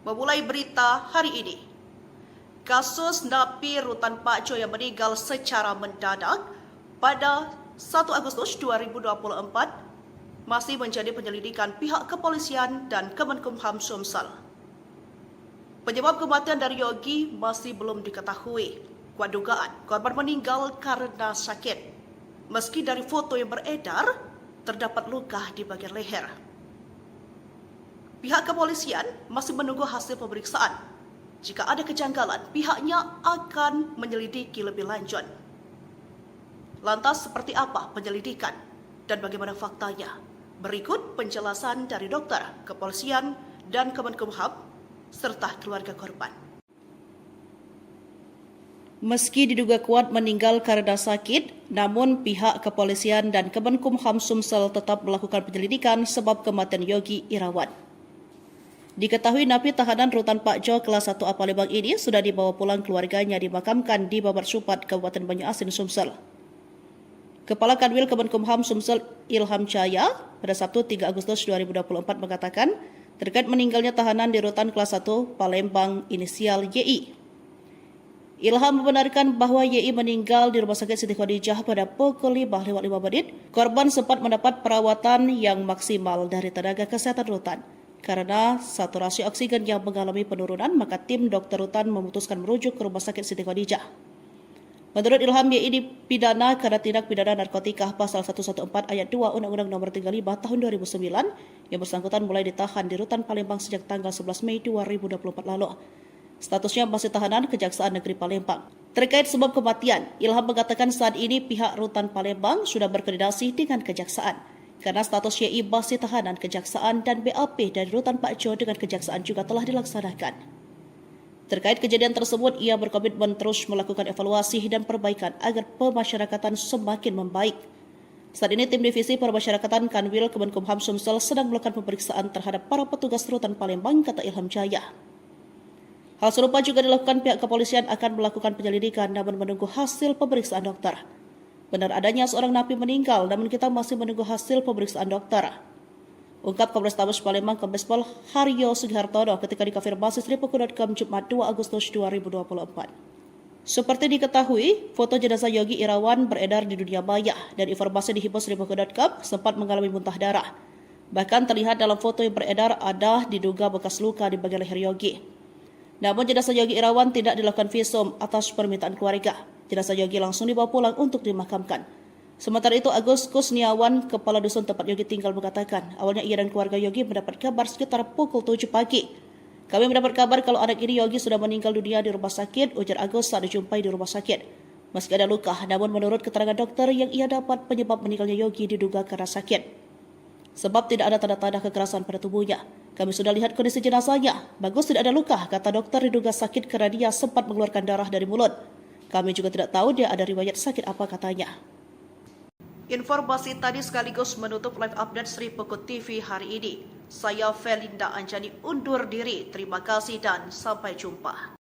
Memulai berita hari ini. Kasus napi Rutan Pak Jo yang meninggal secara mendadak pada 1 Agustus 2024 masih menjadi penyelidikan pihak kepolisian dan Kemenkumham Sumsel. Penyebab kematian dari Yogi masih belum diketahui. Kuat dugaan korban meninggal karena sakit. Meski dari foto yang beredar, terdapat luka di bagian leher. Pihak kepolisian masih menunggu hasil pemeriksaan. Jika ada kejanggalan, pihaknya akan menyelidiki lebih lanjut. Lantas seperti apa penyelidikan dan bagaimana faktanya? Berikut penjelasan dari dokter, kepolisian, dan Kemenkumham, serta keluarga korban. Meski diduga kuat meninggal karena sakit, namun pihak kepolisian dan Kemenkumham Sumsel tetap melakukan penyelidikan sebab kematian Yogi Irawan. Diketahui napi tahanan Rutan Pak Jo kelas 1A Palembang ini sudah dibawa pulang keluarganya dimakamkan di Babar Supat, Kabupaten Banyuasin, Sumsel. Kepala Kanwil Kemenkumham Sumsel Ilham Jaya pada Sabtu 3 Agustus 2024 mengatakan terkait meninggalnya tahanan di Rutan kelas 1 Palembang inisial YI. Ilham membenarkan bahwa YI meninggal di Rumah Sakit Siti Khadijah pada pukul 5.05. Korban sempat mendapat perawatan yang maksimal dari tenaga kesehatan rutan. Karena saturasi oksigen yang mengalami penurunan, maka tim dokter rutan memutuskan merujuk ke Rumah Sakit Siti Khadijah. Menurut Ilham, YI dipidana karena tindak pidana narkotika pasal 114 ayat 2 Undang-Undang Nomor 35 Tahun 2009 yang bersangkutan mulai ditahan di Rutan Palembang sejak tanggal 11 Mei 2024 lalu. Statusnya masih tahanan Kejaksaan Negeri Palembang. Terkait sebab kematian, Ilham mengatakan saat ini pihak Rutan Palembang sudah berkoordinasi dengan Kejaksaan. Karena status YI masih tahanan Kejaksaan dan BAP dari Rutan Pak Jo dengan Kejaksaan juga telah dilaksanakan. Terkait kejadian tersebut, ia berkomitmen terus melakukan evaluasi dan perbaikan agar pemasyarakatan semakin membaik. Saat ini tim Divisi Permasyarakatan Kanwil Kemenkumham Sumsel sedang melakukan pemeriksaan terhadap para petugas Rutan Palembang, kata Ilham Jaya. Hal serupa juga dilakukan pihak kepolisian akan melakukan penyelidikan namun menunggu hasil pemeriksaan dokter. Benar adanya seorang napi meninggal namun kita masih menunggu hasil pemeriksaan dokter. Ungkap Kapolrestabes Palembang Kombespol Haryo Sugihartono ketika dikonfirmasi Sripuku.com Jumat 2 Agustus 2024. Seperti diketahui, foto jenazah Yogi Irawan beredar di dunia maya dan informasi dihimpun Sripuku.com sempat mengalami muntah darah. Bahkan terlihat dalam foto yang beredar ada diduga bekas luka di bagian leher Yogi. Namun jenazah Yogi Irawan tidak dilakukan visum atas permintaan keluarga. Jenazah Yogi langsung dibawa pulang untuk dimakamkan. Sementara itu, Agus Kusniawan, kepala dusun tempat Yogi tinggal mengatakan, awalnya ia dan keluarga Yogi mendapat kabar sekitar pukul 7 pagi. Kami mendapat kabar kalau anak ini Yogi sudah meninggal dunia di rumah sakit, ujar Agus saat dijumpai di rumah sakit. Meski ada luka, namun menurut keterangan dokter yang ia dapat, penyebab meninggalnya Yogi diduga karena sakit. Sebab tidak ada tanda-tanda kekerasan pada tubuhnya. Kami sudah lihat kondisi jenazahnya. Bagus tidak ada luka, kata dokter diduga sakit karena dia sempat mengeluarkan darah dari mulut. Kami juga tidak tahu dia ada riwayat sakit apa katanya. Informasi tadi sekaligus menutup live update Sripuku TV hari ini. Saya Felinda Anjani undur diri. Terima kasih dan sampai jumpa.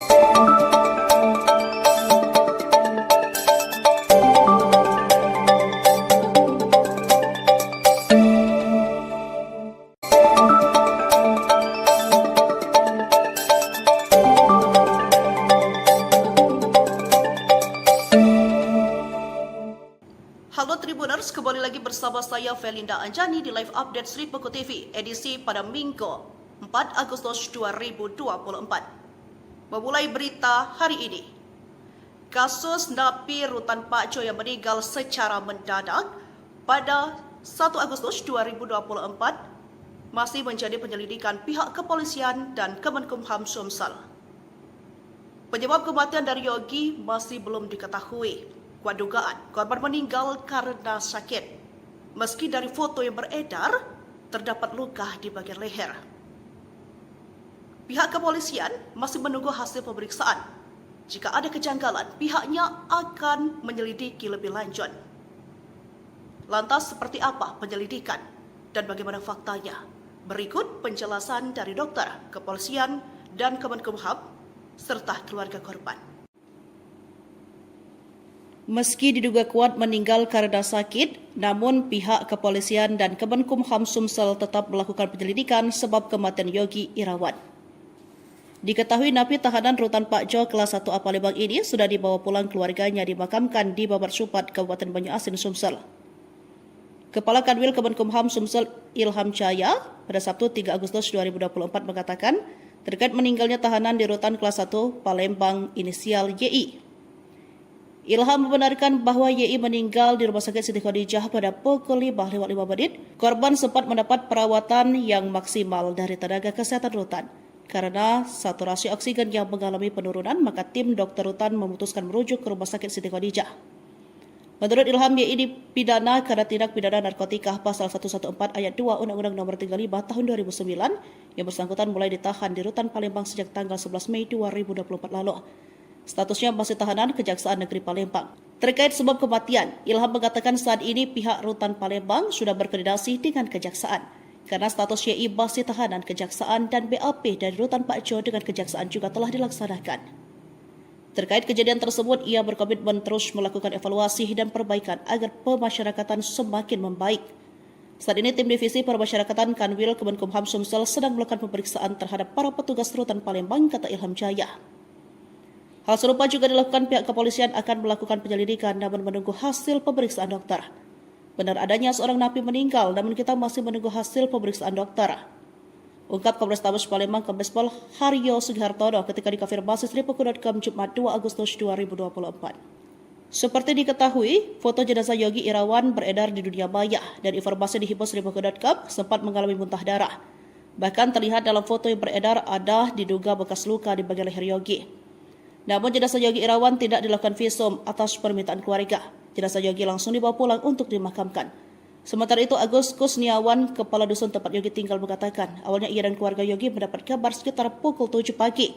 Halo Tribuners, kembali lagi bersama saya Felinda Anjani di live update Sripuku TV edisi pada Minggu 4 Agustus 2024. Memulai berita hari ini. Kasus napi Rutan Pak Jo yang meninggal secara mendadak pada 1 Agustus 2024 masih menjadi penyelidikan pihak kepolisian dan Kemenkumham Sumsel. Penyebab kematian dari Yogi masih belum diketahui. Kuat dugaan korban meninggal karena sakit. Meski dari foto yang beredar, terdapat luka di bagian leher. Pihak kepolisian masih menunggu hasil pemeriksaan. Jika ada kejanggalan, pihaknya akan menyelidiki lebih lanjut. Lantas seperti apa penyelidikan dan bagaimana faktanya? Berikut penjelasan dari dokter, kepolisian, dan Kemenkumham, serta keluarga korban. Meski diduga kuat meninggal karena sakit, namun pihak kepolisian dan Kemenkumham Sumsel tetap melakukan penyelidikan sebab kematian Yogi Irawan. Diketahui napi tahanan Rutan Pak Jo kelas 1A Palembang ini sudah dibawa pulang keluarganya dimakamkan di Babat Supat, Kabupaten Banyuasin, Sumsel. Kepala Kanwil Kemenkumham Sumsel Ilham Jaya pada Sabtu 3 Agustus 2024 mengatakan terkait meninggalnya tahanan di Rutan kelas 1 Palembang inisial YI. Ilham membenarkan bahwa YI meninggal di Rumah Sakit Siti Khadijah pada pukul 5:05. Korban sempat mendapat perawatan yang maksimal dari tenaga kesehatan rutan. Karena saturasi oksigen yang mengalami penurunan, maka tim dokter rutan memutuskan merujuk ke Rumah Sakit Siti Khadijah. Menurut Ilham, YI dipidana karena tindak pidana narkotika pasal 114 ayat 2 Undang-Undang Nomor 35 Tahun 2009 yang bersangkutan mulai ditahan di Rutan Palembang sejak tanggal 11 Mei 2024 lalu. Statusnya masih tahanan Kejaksaan Negeri Palembang. Terkait sebab kematian, Ilham mengatakan saat ini pihak Rutan Palembang sudah berkoordinasi dengan Kejaksaan. Karena status YI masih tahanan Kejaksaan dan BAP dari Rutan Pak Jo dengan Kejaksaan juga telah dilaksanakan. Terkait kejadian tersebut, ia berkomitmen terus melakukan evaluasi dan perbaikan agar pemasyarakatan semakin membaik. Saat ini tim divisi permasyarakatan Kanwil Kemenkumham Sumsel sedang melakukan pemeriksaan terhadap para petugas Rutan Palembang, kata Ilham Jaya. Hal serupa juga dilakukan pihak kepolisian akan melakukan penyelidikan namun menunggu hasil pemeriksaan dokter. Benar adanya seorang napi meninggal namun kita masih menunggu hasil pemeriksaan dokter. Ungkap Kapolrestabes Palembang Kombespol Haryo Sugihartono ketika dikonfirmasi Sripuku.com Jumat 2 Agustus 2024. Seperti diketahui, foto jenazah Yogi Irawan beredar di dunia maya dan informasi dihimpun Sripuku.com sempat mengalami muntah darah. Bahkan terlihat dalam foto yang beredar ada diduga bekas luka di bagian leher Yogi. Namun jenazah Yogi Irawan tidak dilakukan visum atas permintaan keluarga. Jenazah Yogi langsung dibawa pulang untuk dimakamkan. Sementara itu, Agus Kusniawan, kepala dusun tempat Yogi tinggal mengatakan, awalnya ia dan keluarga Yogi mendapat kabar sekitar pukul 7 pagi.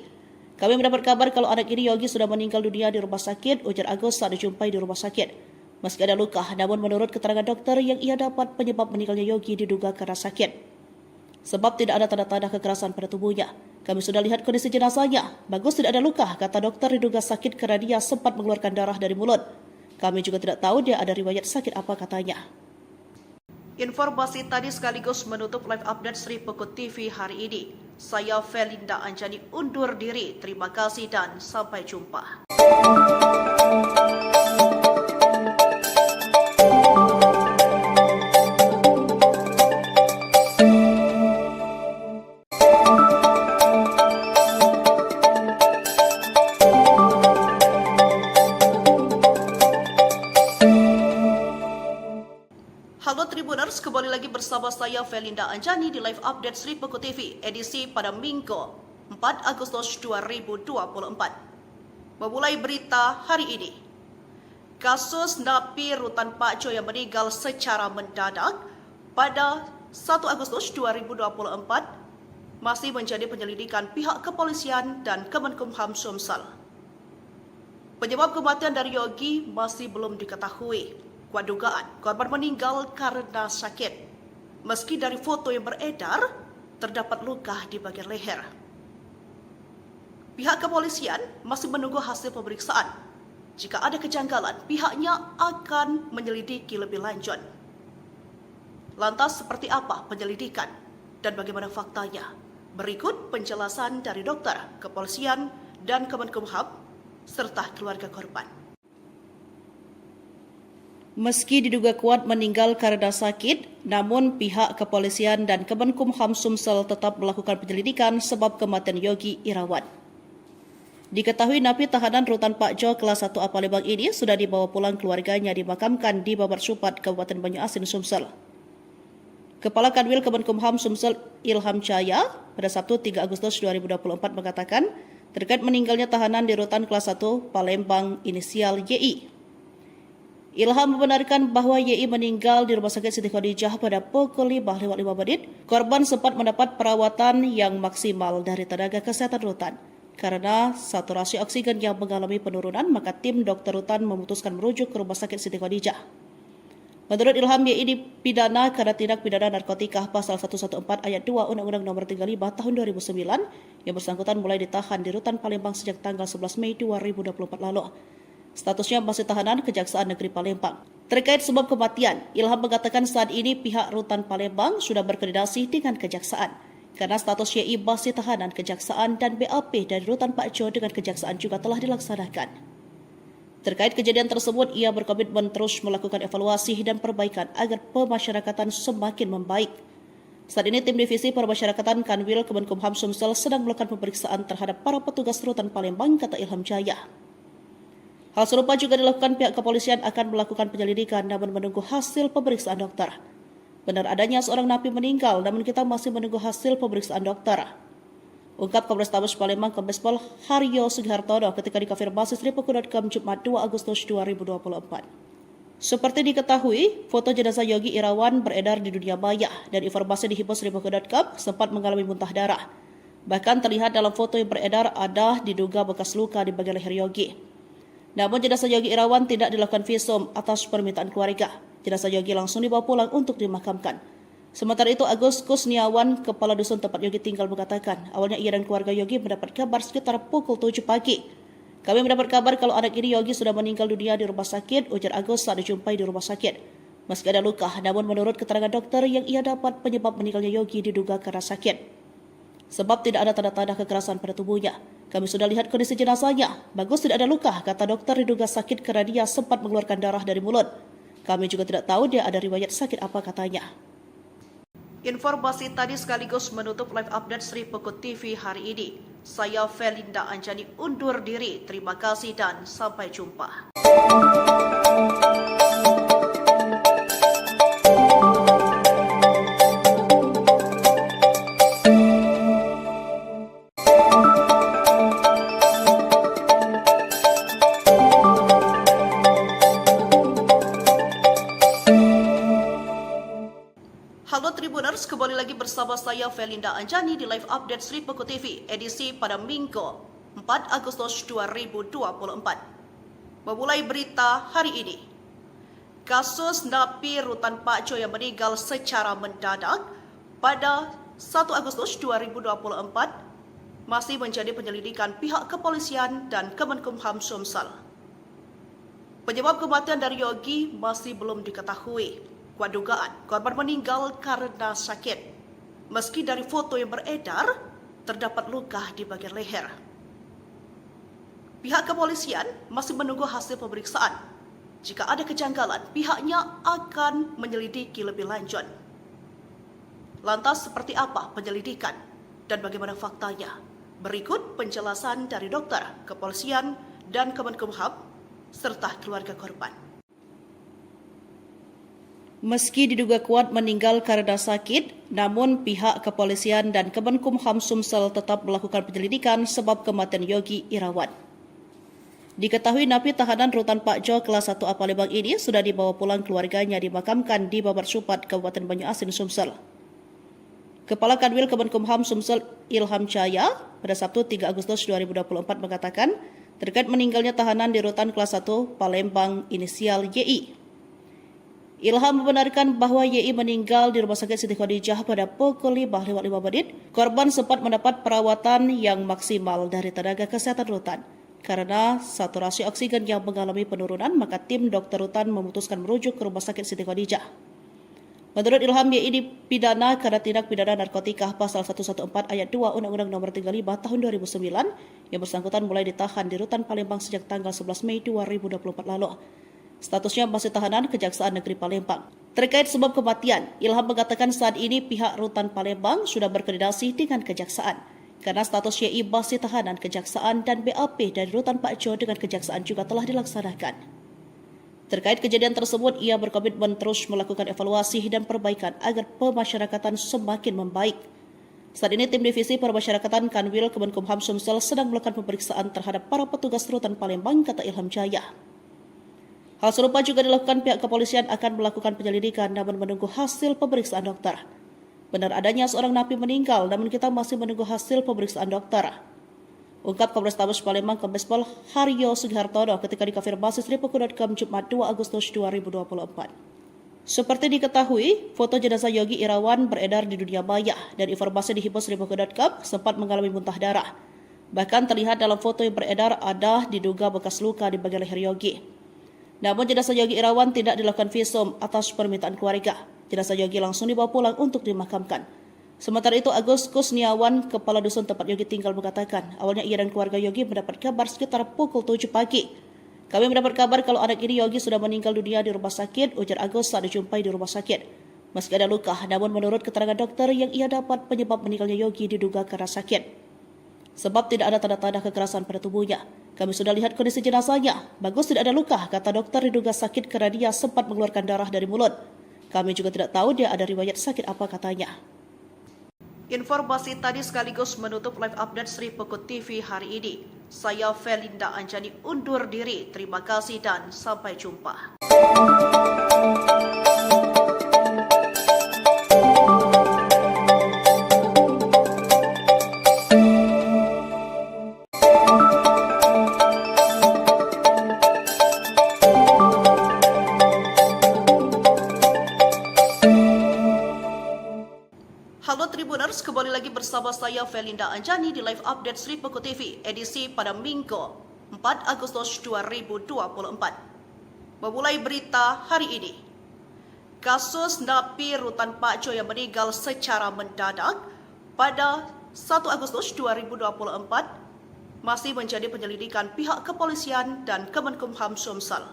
Kami mendapat kabar kalau anak ini Yogi sudah meninggal dunia di rumah sakit, ujar Agus saat dijumpai di rumah sakit. Meski ada luka, namun menurut keterangan dokter yang ia dapat, penyebab meninggalnya Yogi diduga karena sakit. sebab tidak ada tanda-tanda kekerasan pada tubuhnya. Kami sudah lihat kondisi jenazahnya. Bagus tidak ada luka, kata dokter diduga sakit kerana dia sempat mengeluarkan darah dari mulut. Kami juga tidak tahu dia ada riwayat sakit apa, katanya. Informasi tadi sekaligus menutup live update Sri Pekut TV hari ini. Saya Felinda Anjani undur diri. Terima kasih dan sampai jumpa. Halo Tribuners, kembali lagi bersama saya Felinda Anjani di live update Sri Pekut TV edisi pada Minggu 4 Agustus 2024. Memulai berita hari ini. Kasus napi Rutan Pak Jo yang meninggal secara mendadak pada 1 Agustus 2024 masih menjadi penyelidikan pihak kepolisian dan Kemenkumham Sumsel. Penyebab kematian dari Yogi masih belum diketahui. Kuat dugaan korban meninggal karena sakit. Meski dari foto yang beredar, terdapat luka di bagian leher. Pihak kepolisian masih menunggu hasil pemeriksaan. Jika ada kejanggalan, pihaknya akan menyelidiki lebih lanjut. Lantas seperti apa penyelidikan dan bagaimana faktanya? Berikut penjelasan dari dokter, kepolisian, dan Kemenkumham serta keluarga korban. Meski diduga kuat meninggal karena sakit, namun pihak kepolisian dan Kemenkumham Sumsel tetap melakukan penyelidikan sebab kematian Yogi Irawan. Diketahui napi tahanan Rutan Pak Jo kelas 1A Palembang ini sudah dibawa pulang keluarganya dimakamkan di Babar Supat, Kabupaten Banyu-Asin, Sumsel. Kepala Kanwil Kemenkumham Sumsel Ilham Cahaya pada Sabtu 3 Agustus 2024 mengatakan terkait meninggalnya tahanan di Rutan kelas 1 Palembang inisial YI. Ilham membenarkan bahwa YI meninggal di Rumah Sakit Siti Khadijah pada pukul 5.05. Korban sempat mendapat perawatan yang maksimal dari tenaga kesehatan rutan. Karena saturasi oksigen yang mengalami penurunan, maka tim dokter rutan memutuskan merujuk ke Rumah Sakit Siti Khadijah. Menurut Ilham, YI dipidana karena tindak pidana narkotika pasal 114 ayat 2 Undang-Undang Nomor 35 Tahun 2009 yang bersangkutan mulai ditahan di Rutan Palembang sejak tanggal 11 Mei 2024 lalu. Statusnya masih tahanan Kejaksaan Negeri Palembang. Terkait sebab kematian, Ilham mengatakan saat ini pihak Rutan Palembang sudah berkoordinasi dengan Kejaksaan. Karena status YI masih tahanan Kejaksaan dan BAP dari Rutan Pak Jo dengan Kejaksaan juga telah dilaksanakan. Terkait kejadian tersebut, ia berkomitmen terus melakukan evaluasi dan perbaikan agar pemasyarakatan semakin membaik. Saat ini tim divisi pemasyarakatan Kanwil Kemenkumham Sumsel sedang melakukan pemeriksaan terhadap para petugas Rutan Palembang, kata Ilham Cahaya. Hal serupa juga dilakukan pihak kepolisian akan melakukan penyelidikan namun menunggu hasil pemeriksaan dokter. Benar adanya seorang napi meninggal namun kita masih menunggu hasil pemeriksaan dokter. Ungkap Kapolrestabes Palembang Kombes Pol Haryo Sugihartono ketika dikonfirmasi Sripuku.com Jumat 2 Agustus 2024. Seperti diketahui, foto jenazah Yogi Irawan beredar di dunia maya dan informasi di himpun Sripuku.com sempat mengalami muntah darah. Bahkan terlihat dalam foto yang beredar ada diduga bekas luka di bagian leher Yogi. Namun jenazah Yogi Irawan tidak dilakukan visum atas permintaan keluarga. Jenazah Yogi langsung dibawa pulang untuk dimakamkan. Sementara itu Agus Kusniawan, kepala dusun tempat Yogi tinggal mengatakan, awalnya ia dan keluarga Yogi mendapat kabar sekitar pukul 7 pagi. Kami mendapat kabar kalau anak ini Yogi sudah meninggal dunia di rumah sakit, ujar Agus saat dijumpai di rumah sakit. Meski ada luka, namun menurut keterangan dokter yang ia dapat penyebab meninggalnya Yogi diduga karena sakit. Sebab tidak ada tanda-tanda kekerasan pada tubuhnya. Kami sudah lihat kondisi jenazahnya. Bagus tidak ada luka, kata dokter diduga sakit kerana dia sempat mengeluarkan darah dari mulut. Kami juga tidak tahu dia ada riwayat sakit apa, katanya. Informasi tadi sekaligus menutup live update Sri Pekut TV hari ini. Saya Felinda Anjani undur diri. Terima kasih dan sampai jumpa. Halo Tribuners, kembali lagi bersama saya Felinda Anjani di live update Sri Pekut TV edisi pada Minggu 4 Agustus 2024. Memulai berita hari ini. Kasus napi Rutan Pak Jo yang meninggal secara mendadak pada 1 Agustus 2024 masih menjadi penyelidikan pihak kepolisian dan Kemenkumham Sumsel. Penyebab kematian dari Yogi masih belum diketahui. Kuat dugaan korban meninggal karena sakit. Meski dari foto yang beredar, terdapat luka di bagian leher. Pihak kepolisian masih menunggu hasil pemeriksaan. Jika ada kejanggalan, pihaknya akan menyelidiki lebih lanjut. Lantas seperti apa penyelidikan dan bagaimana faktanya? Berikut penjelasan dari dokter, kepolisian, dan Kemenkumham serta keluarga korban. Meski diduga kuat meninggal karena sakit, namun pihak kepolisian dan Kemenkumham Sumsel tetap melakukan penyelidikan sebab kematian Yogi Irawan. Diketahui napi tahanan Rutan Pak Jo kelas 1A Palembang ini sudah dibawa pulang keluarganya dimakamkan di Babar Supat, Kabupaten Banyuasin, Sumsel. Kepala Kanwil Kemenkumham Sumsel Ilham Cahaya pada Sabtu 3 Agustus 2024 mengatakan terkait meninggalnya tahanan di Rutan kelas 1 Palembang inisial YI. Ilham membenarkan bahwa YI meninggal di Rumah Sakit Siti Khadijah pada pukul 5:05. Korban sempat mendapat perawatan yang maksimal dari tenaga kesehatan rutan. Karena saturasi oksigen yang mengalami penurunan, maka tim dokter rutan memutuskan merujuk ke Rumah Sakit Siti Khadijah. Menurut Ilham, YI dipidana karena tindak pidana narkotika pasal 114 ayat 2 Undang-Undang Nomor 35 Tahun 2009 yang bersangkutan mulai ditahan di Rutan Palembang sejak tanggal 11 Mei 2024 lalu. Statusnya masih tahanan Kejaksaan Negeri Palembang. Terkait sebab kematian, Ilham mengatakan saat ini pihak Rutan Palembang sudah berkoordinasi dengan Kejaksaan. Karena status YI masih tahanan Kejaksaan dan BAP dari Rutan Pak Jo dengan Kejaksaan juga telah dilaksanakan. Terkait kejadian tersebut, ia berkomitmen terus melakukan evaluasi dan perbaikan agar pemasyarakatan semakin membaik. Saat ini tim divisi permasyarakatan Kanwil Kemenkumham Sumsel sedang melakukan pemeriksaan terhadap para petugas Rutan Palembang, kata Ilham Cahaya. Hal serupa juga dilakukan pihak kepolisian akan melakukan penyelidikan namun menunggu hasil pemeriksaan dokter. Benar adanya seorang napi meninggal namun kita masih menunggu hasil pemeriksaan dokter. Ungkap Kapolrestabes Palembang Kombes Pol Haryo Sugihartono ketika dikonfirmasi Sripuku.com Jumat 2 Agustus 2024. Seperti diketahui, foto jenazah Yogi Irawan beredar di dunia maya dan informasi di Sripuku.com sempat mengalami muntah darah. Bahkan terlihat dalam foto yang beredar ada diduga bekas luka di bagian leher Yogi. Namun jenazah Yogi Irawan tidak dilakukan visum atas permintaan keluarga. Jenazah Yogi langsung dibawa pulang untuk dimakamkan. Sementara itu Agus Kusniawan, kepala dusun tempat Yogi tinggal mengatakan, awalnya ia dan keluarga Yogi mendapat kabar sekitar pukul 7 pagi. Kami mendapat kabar kalau anak ini Yogi sudah meninggal dunia di rumah sakit, ujar Agus saat dijumpai di rumah sakit. Meski ada luka, namun menurut keterangan dokter yang ia dapat penyebab meninggalnya Yogi diduga karena sakit. Sebab tidak ada tanda-tanda kekerasan pada tubuhnya. Kami sudah lihat kondisi jenazahnya. Bagus tidak ada luka, kata dokter diduga sakit karena dia sempat mengeluarkan darah dari mulut. Kami juga tidak tahu dia ada riwayat sakit apa, katanya. Informasi tadi sekaligus menutup live update Sripuku TV hari ini. Saya Felinda Anjani undur diri. Terima kasih dan sampai jumpa. Halo Tribuners, kembali lagi bersama saya Felinda Anjani di live update Sripuku TV edisi pada Minggu 4 Agustus 2024. Memulai berita hari ini. Kasus napi Rutan Pak Jo yang meninggal secara mendadak pada 1 Agustus 2024 masih menjadi penyelidikan pihak kepolisian dan Kemenkumham Sumsel.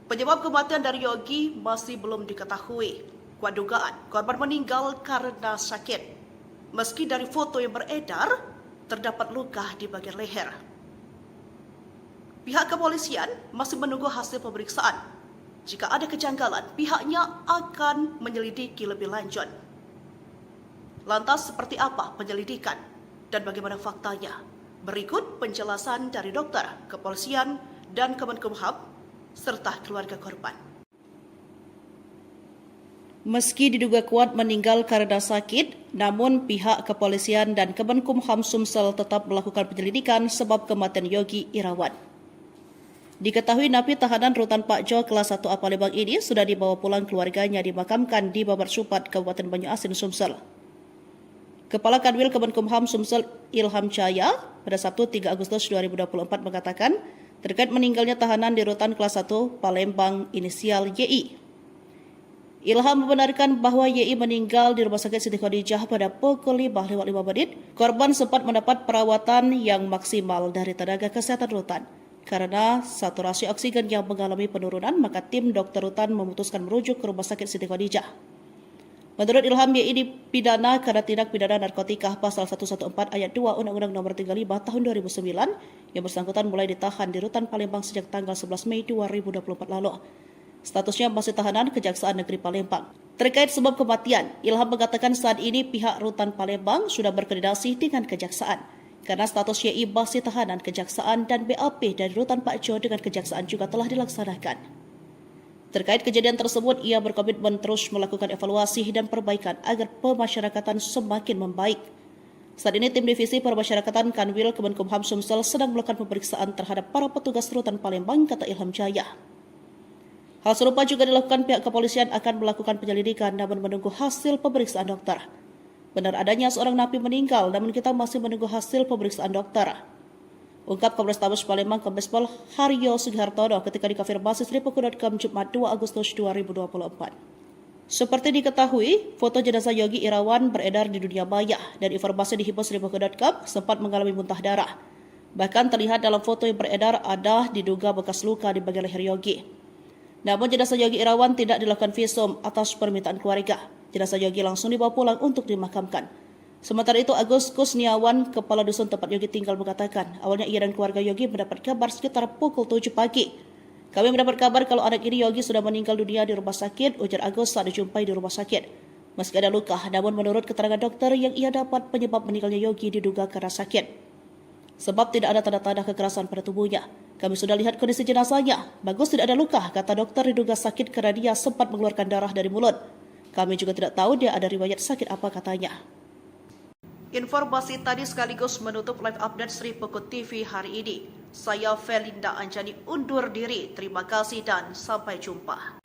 Penyebab kematian dari Yogi masih belum diketahui. Kuat dugaan korban meninggal karena sakit. Meski dari foto yang beredar, terdapat luka di bagian leher. Pihak kepolisian masih menunggu hasil pemeriksaan. Jika ada kejanggalan, pihaknya akan menyelidiki lebih lanjut. Lantas seperti apa penyelidikan dan bagaimana faktanya? Berikut penjelasan dari dokter, kepolisian, dan Kemenkumham serta keluarga korban. Meski diduga kuat meninggal karena sakit, namun pihak kepolisian dan Kemenkumham Sumsel tetap melakukan penyelidikan sebab kematian Yogi Irawan. Diketahui napi tahanan Rutan Pak Jo kelas 1A Palembang ini sudah dibawa pulang keluarganya dimakamkan di Babar Supat, Kabupaten Banyuasin, Sumsel. Kepala Kanwil Kemenkumham Sumsel Ilham Jaya pada Sabtu 3 Agustus 2024 mengatakan terkait meninggalnya tahanan di Rutan Kelas 1 Palembang inisial YI. Ilham membenarkan bahwa YI meninggal di Rumah Sakit Siti Khadijah pada pukul 5.05. Korban sempat mendapat perawatan yang maksimal dari tenaga kesehatan rutan. Karena saturasi oksigen yang mengalami penurunan, maka tim dokter rutan memutuskan merujuk ke Rumah Sakit Siti Khadijah. Menurut Ilham, YI dipidana karena tindak pidana narkotika pasal 114 ayat 2 Undang-Undang Nomor 35 Tahun 2009 yang bersangkutan mulai ditahan di Rutan Palembang sejak tanggal 11 Mei 2024 lalu. Statusnya masih tahanan Kejaksaan Negeri Palembang. Terkait sebab kematian, Ilham mengatakan saat ini pihak Rutan Palembang sudah berkoordinasi dengan Kejaksaan karena status YI masih tahanan Kejaksaan dan BAP dari Rutan Pak Jo dengan Kejaksaan juga telah dilaksanakan. Terkait kejadian tersebut, ia berkomitmen terus melakukan evaluasi dan perbaikan agar pemasyarakatan semakin membaik. Saat ini tim Divisi Permasyarakatan Kanwil Kemenkumham Sumsel sedang melakukan pemeriksaan terhadap para petugas Rutan Palembang, kata Ilham Jaya. Hal serupa juga dilakukan pihak kepolisian akan melakukan penyelidikan namun menunggu hasil pemeriksaan dokter. Benar adanya seorang napi meninggal namun kita masih menunggu hasil pemeriksaan dokter. Ungkap Kapolrestabes Palembang Kombespol Haryo Sugihartono ketika dikonfirmasi Sripuku.com Jumat 2 Agustus 2024. Seperti diketahui, foto jenazah Yogi Irawan beredar di dunia maya dan informasi di himpun Sripuku.com sempat mengalami muntah darah. Bahkan terlihat dalam foto yang beredar ada diduga bekas luka di bagian leher Yogi. Namun jenazah Yogi Irawan tidak dilakukan visum atas permintaan keluarga. Jenazah Yogi langsung dibawa pulang untuk dimakamkan. Sementara itu, Agus Kusniawan, kepala dusun tempat Yogi tinggal mengatakan, awalnya ia dan keluarga Yogi mendapat kabar sekitar pukul 7 pagi. Kami mendapat kabar kalau anak ini Yogi sudah meninggal dunia di rumah sakit, ujar Agus saat dijumpai di rumah sakit. Meski ada luka, namun menurut keterangan dokter yang ia dapat, penyebab meninggalnya Yogi diduga karena sakit. Sebab tidak ada tanda-tanda kekerasan pada tubuhnya. Kami sudah lihat kondisi jenazahnya. Bagus tidak ada luka, kata dokter diduga sakit karena dia sempat mengeluarkan darah dari mulut. Kami juga tidak tahu dia ada riwayat sakit apa, katanya. Informasi tadi sekaligus menutup live update Sripuku TV hari ini. Saya Felinda Anjani undur diri. Terima kasih dan sampai jumpa.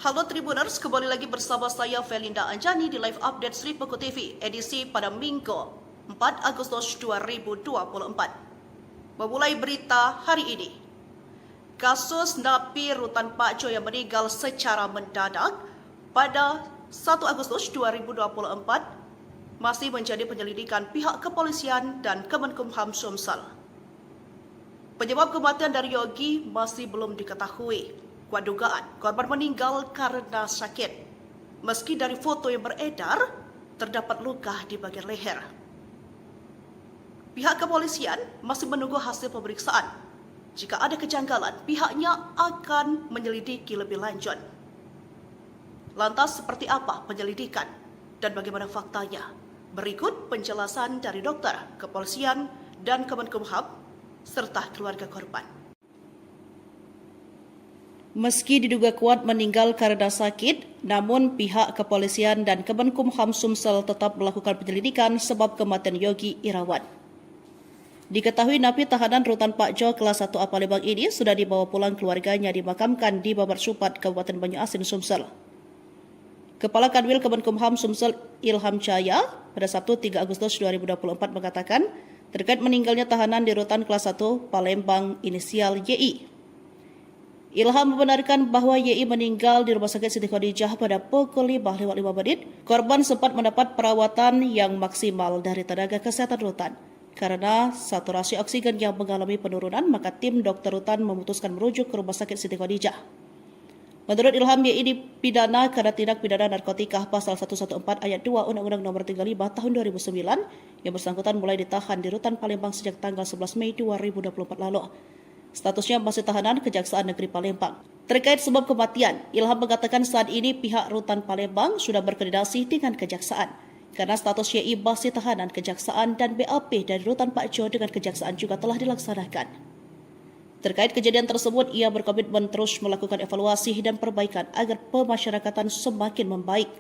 Halo Tribuners, kembali lagi bersama saya Felinda Anjani di live update Sripuku TV edisi pada Minggu 4 Agustus 2024. Memulai berita hari ini. Kasus napi Rutan Pak Jo yang meninggal secara mendadak pada 1 Agustus 2024 masih menjadi penyelidikan pihak kepolisian dan Kemenkumham Sumsel. Penyebab kematian dari Yogi masih belum diketahui. Kuat dugaan korban meninggal karena sakit. Meski dari foto yang beredar terdapat luka di bagian leher. Pihak kepolisian masih menunggu hasil pemeriksaan. Jika ada kejanggalan, pihaknya akan menyelidiki lebih lanjut. Lantas seperti apa penyelidikan dan bagaimana faktanya? Berikut penjelasan dari dokter, kepolisian, dan Kemenkumham serta keluarga korban. Meski diduga kuat meninggal karena sakit, namun pihak kepolisian dan Kemenkumham Sumsel tetap melakukan penyelidikan sebab kematian Yogi Irawan. Diketahui napi tahanan Rutan Pak Jo kelas 1A Palembang ini sudah dibawa pulang keluarganya dimakamkan di Babar Supat, Kabupaten Banyuasin, Sumsel. Kepala Kanwil Kemenkumham Sumsel Ilham Jaya pada Sabtu 3 Agustus 2024 mengatakan terkait meninggalnya tahanan di Rutan kelas 1 Palembang inisial YI. Ilham membenarkan bahwa YI meninggal di Rumah Sakit Siti Khadijah pada pukul 5.05. Korban sempat mendapat perawatan yang maksimal dari tenaga kesehatan rutan. Karena saturasi oksigen yang mengalami penurunan, maka tim dokter rutan memutuskan merujuk ke Rumah Sakit Siti Khadijah. Menurut Ilham, YI dipidana karena tindak pidana narkotika pasal 114 ayat 2 Undang-Undang Nomor 35 Tahun 2009 yang bersangkutan mulai ditahan di Rutan Palembang sejak tanggal 11 Mei 2024 lalu. Statusnya masih tahanan Kejaksaan Negeri Palembang. Terkait sebab kematian, Ilham mengatakan saat ini pihak Rutan Palembang sudah berkoordinasi dengan Kejaksaan karena status YI masih tahanan Kejaksaan dan BAP dari Rutan Pak Jo dengan Kejaksaan juga telah dilaksanakan. Terkait kejadian tersebut, ia berkomitmen terus melakukan evaluasi dan perbaikan agar pemasyarakatan semakin membaik.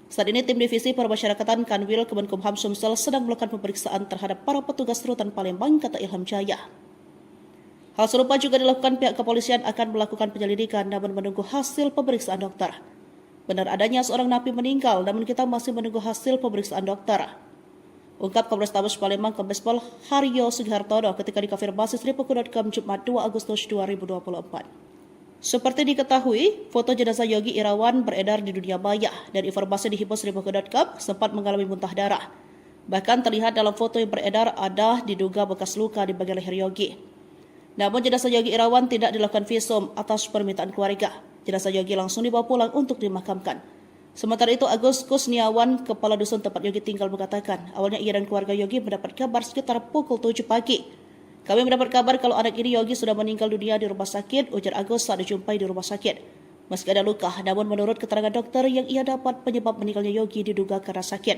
Saat ini, tim Divisi Permasyarakatan Kanwil Kemenkumham Sumsel sedang melakukan pemeriksaan terhadap para petugas rutan Palembang, kata Ilham Jaya. Hal serupa juga dilakukan pihak kepolisian akan melakukan penyelidikan namun menunggu hasil pemeriksaan dokter. Benar adanya seorang napi meninggal, namun kita masih menunggu hasil pemeriksaan dokter. Ungkap Kapolrestabes Palembang Kombespol Haryo Sugihartono ketika dikonfirmasi Sripuku.com Jumat 2 Agustus 2024. Seperti diketahui, foto jenazah Yogi Irawan beredar di dunia maya dan informasi dihimpun Sripuku.com sempat mengalami muntah darah. Bahkan terlihat dalam foto yang beredar ada diduga bekas luka di bagian leher Yogi. Namun jenazah Yogi Irawan tidak dilakukan visum atas permintaan keluarga. Jenazah Yogi langsung dibawa pulang untuk dimakamkan. Sementara itu, Agus Kusniawan, kepala dusun tempat Yogi tinggal, mengatakan awalnya ia dan keluarga Yogi mendapat kabar sekitar pukul 7 pagi. Kami mendapat kabar kalau anak ini Yogi sudah meninggal dunia di rumah sakit, ujar Agus saat dijumpai di rumah sakit. Meski ada luka, namun menurut keterangan dokter yang ia dapat, penyebab meninggalnya Yogi diduga karena sakit.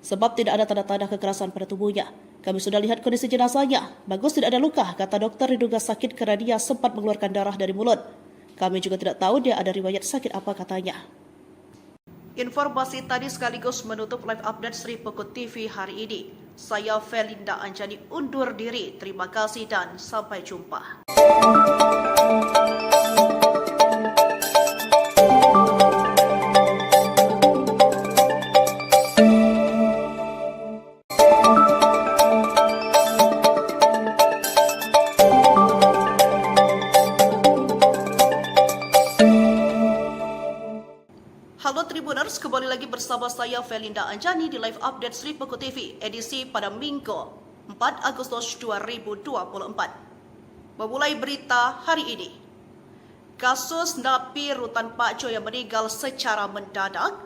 Sebab tidak ada tanda-tanda kekerasan pada tubuhnya. Kami sudah lihat kondisi jenazahnya. Bagus tidak ada luka, kata dokter, diduga sakit karena dia sempat mengeluarkan darah dari mulut. Kami juga tidak tahu dia ada riwayat sakit apa, katanya. Informasi tadi sekaligus menutup live update Sripuku TV hari ini. Saya Felinda Anjani undur diri. Terima kasih dan sampai jumpa. Halo Tribuners, kembali lagi bersama saya Felinda Anjani di live update Sripuku TV edisi pada Minggu 4 Agustus 2024. Memulai berita hari ini. Kasus napi rutan Pak Jo yang meninggal secara mendadak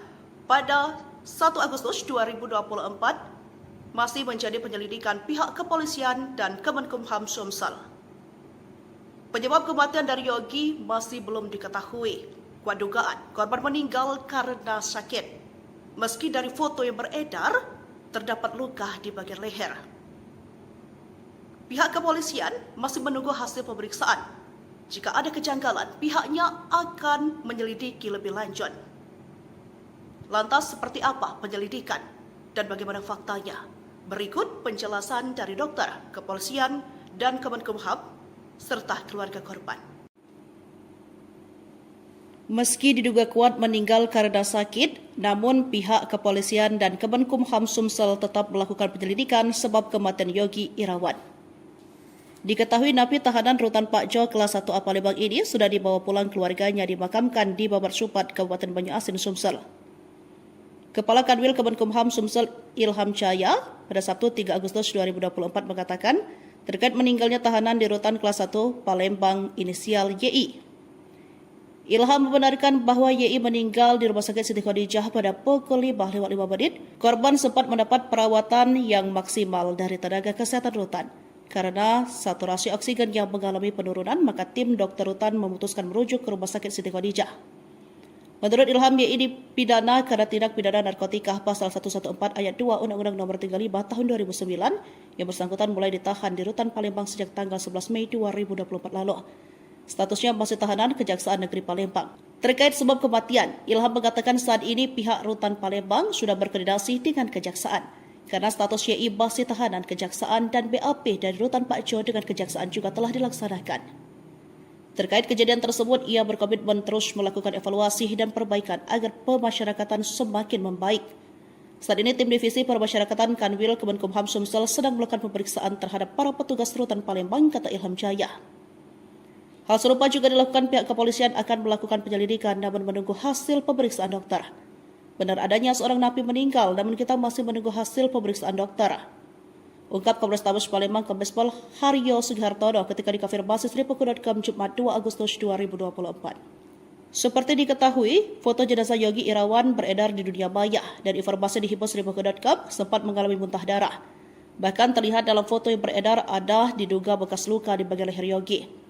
pada 1 Agustus 2024 masih menjadi penyelidikan pihak kepolisian dan Kemenkumham Sumsel. Penyebab kematian dari Yogi masih belum diketahui. Kuat dugaan korban meninggal karena sakit. Meski dari foto yang beredar, terdapat luka di bagian leher. Pihak kepolisian masih menunggu hasil pemeriksaan. Jika ada kejanggalan, pihaknya akan menyelidiki lebih lanjut. Lantas seperti apa penyelidikan dan bagaimana faktanya? Berikut penjelasan dari dokter, kepolisian, dan Kemenkumham, serta keluarga korban. Meski diduga kuat meninggal karena sakit, namun pihak kepolisian dan Kemenkumham Sumsel tetap melakukan penyelidikan sebab kematian Yogi Irawan. Diketahui napi tahanan rutan Pak Jo kelas 1A Palembang ini sudah dibawa pulang keluarganya dimakamkan di Babar Supat, Kabupaten Banyuasin, Sumsel. Kepala Kanwil Kemenkumham Sumsel Ilham Jaya pada Sabtu 3 Agustus 2024 mengatakan terkait meninggalnya tahanan di rutan kelas 1 Palembang inisial YI. Ilham membenarkan bahwa YI meninggal di Rumah Sakit Siti Khadijah pada pukul 5.05. Korban sempat mendapat perawatan yang maksimal dari tenaga kesehatan rutan. Karena saturasi oksigen yang mengalami penurunan, maka tim dokter rutan memutuskan merujuk ke Rumah Sakit Siti Khadijah. Menurut Ilham, YI dipidana karena tindak pidana narkotika pasal 114 ayat 2 Undang-Undang Nomor 35 Tahun 2009 yang bersangkutan mulai ditahan di rutan Palembang sejak tanggal 11 Mei 2024 lalu. Statusnya masih tahanan Kejaksaan Negeri Palembang. Terkait sebab kematian, Ilham mengatakan saat ini pihak rutan Palembang sudah berkoordinasi dengan Kejaksaan. Karena status YI masih tahanan Kejaksaan dan BAP dari rutan Pak Jo dengan Kejaksaan juga telah dilaksanakan. Terkait kejadian tersebut, ia berkomitmen terus melakukan evaluasi dan perbaikan agar pemasyarakatan semakin membaik. Saat ini, tim Divisi Permasyarakatan Kanwil Kemenkumham Sumsel sedang melakukan pemeriksaan terhadap para petugas rutan Palembang, kata Ilham Jaya. Hal serupa juga dilakukan pihak kepolisian akan melakukan penyelidikan namun menunggu hasil pemeriksaan dokter. Benar adanya seorang napi meninggal, namun kita masih menunggu hasil pemeriksaan dokter. Ungkap Kapolrestabes Palembang Kombespol Haryo Sugihartono ketika dikonfirmasi Sripuku.com Jumat 2 Agustus 2024. Seperti diketahui, foto jenazah Yogi Irawan beredar di dunia maya dan informasi dihimpun Sripuku.com sempat mengalami muntah darah. Bahkan terlihat dalam foto yang beredar ada diduga bekas luka di bagian leher Yogi.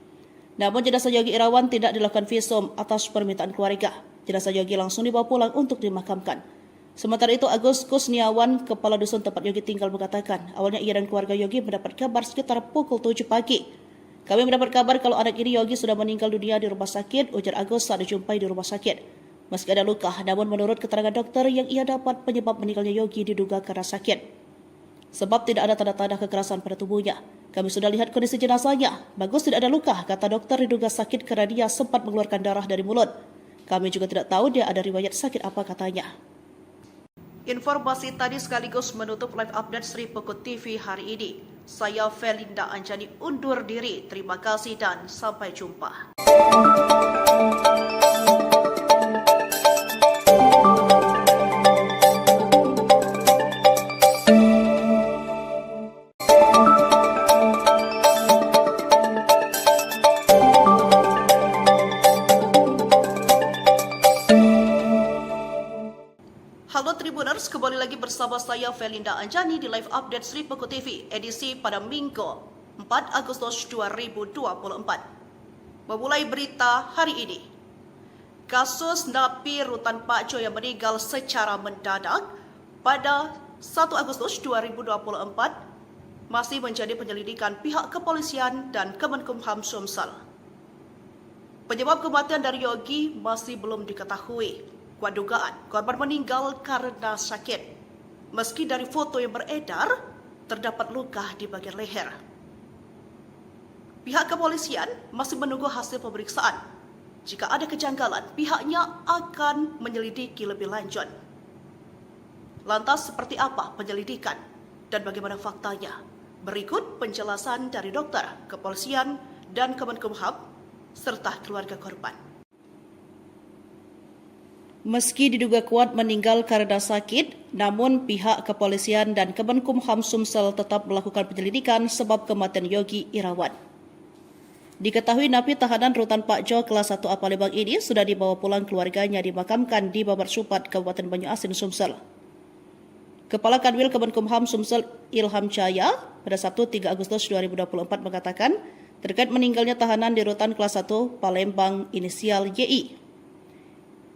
Namun jenazah Yogi Irawan tidak dilakukan visum atas permintaan keluarga. Jenazah Yogi langsung dibawa pulang untuk dimakamkan. Sementara itu, Agus Kusniawan, kepala dusun tempat Yogi tinggal, mengatakan awalnya ia dan keluarga Yogi mendapat kabar sekitar pukul 7 pagi. Kami mendapat kabar kalau anak ini Yogi sudah meninggal dunia di rumah sakit, ujar Agus saat dijumpai di rumah sakit. Meski ada luka, namun menurut keterangan dokter yang ia dapat, penyebab meninggalnya Yogi diduga karena sakit. Sebab tidak ada tanda-tanda kekerasan pada tubuhnya. Kami sudah lihat kondisi jenazahnya. Bagus tidak ada luka, kata dokter diduga sakit karena dia sempat mengeluarkan darah dari mulut. Kami juga tidak tahu dia ada riwayat sakit apa, katanya. Informasi tadi sekaligus menutup live update Sri Pekut TV hari ini. Saya Felinda Anjani undur diri. Terima kasih dan sampai jumpa. Halo Tribuners, kembali lagi bersama saya Felinda Anjani di live update Sri Pekut TV edisi pada Minggu 4 Agustus 2024. Memulai berita hari ini. Kasus napi Rutan Pak Jo yang meninggal secara mendadak pada 1 Agustus 2024 masih menjadi penyelidikan pihak kepolisian dan Kemenkumham Sumsel. Penyebab kematian dari Yogi masih belum diketahui. Kuat dugaan korban meninggal karena sakit. Meski dari foto yang beredar, terdapat luka di bagian leher. Pihak kepolisian masih menunggu hasil pemeriksaan. Jika ada kejanggalan, pihaknya akan menyelidiki lebih lanjut. Lantas seperti apa penyelidikan dan bagaimana faktanya? Berikut penjelasan dari dokter, kepolisian, dan Kemenkumham, serta keluarga korban. Meski diduga kuat meninggal karena sakit, namun pihak kepolisian dan Kemenkumham Sumsel tetap melakukan penyelidikan sebab kematian Yogi Irawan. Diketahui napi tahanan Rutan Pak Jo kelas 1A Palembang ini sudah dibawa pulang keluarganya dimakamkan di Babar Supat, Kabupaten Banyuasin, Sumsel. Kepala Kanwil Kemenkumham Sumsel Ilham Jaya pada Sabtu 3 Agustus 2024 mengatakan terkait meninggalnya tahanan di Rutan kelas 1 Palembang inisial YI.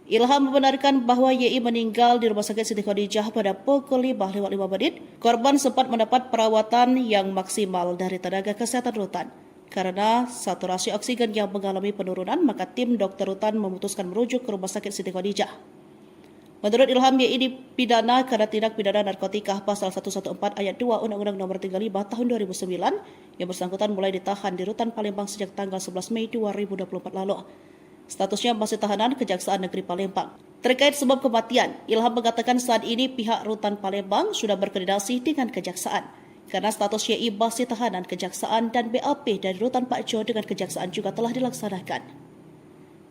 Ilham membenarkan bahwa YI meninggal di Rumah Sakit Siti Khadijah pada pukul 5:05. Korban sempat mendapat perawatan yang maksimal dari tenaga kesehatan rutan. Karena saturasi oksigen yang mengalami penurunan, maka tim dokter rutan memutuskan merujuk ke Rumah Sakit Siti Khadijah. Menurut Ilham, YI dipidana karena tindak pidana narkotika pasal 114 ayat 2 Undang-Undang Nomor 35 Tahun 2009 yang bersangkutan mulai ditahan di Rutan Palembang sejak tanggal 11 Mei 2024 lalu. Statusnya masih tahanan Kejaksaan Negeri Palembang. Terkait sebab kematian, Ilham mengatakan saat ini pihak Rutan Palembang sudah berkoordinasi dengan Kejaksaan. Karena status YI masih tahanan Kejaksaan dan BAP dari Rutan Pak Jo dengan Kejaksaan juga telah dilaksanakan.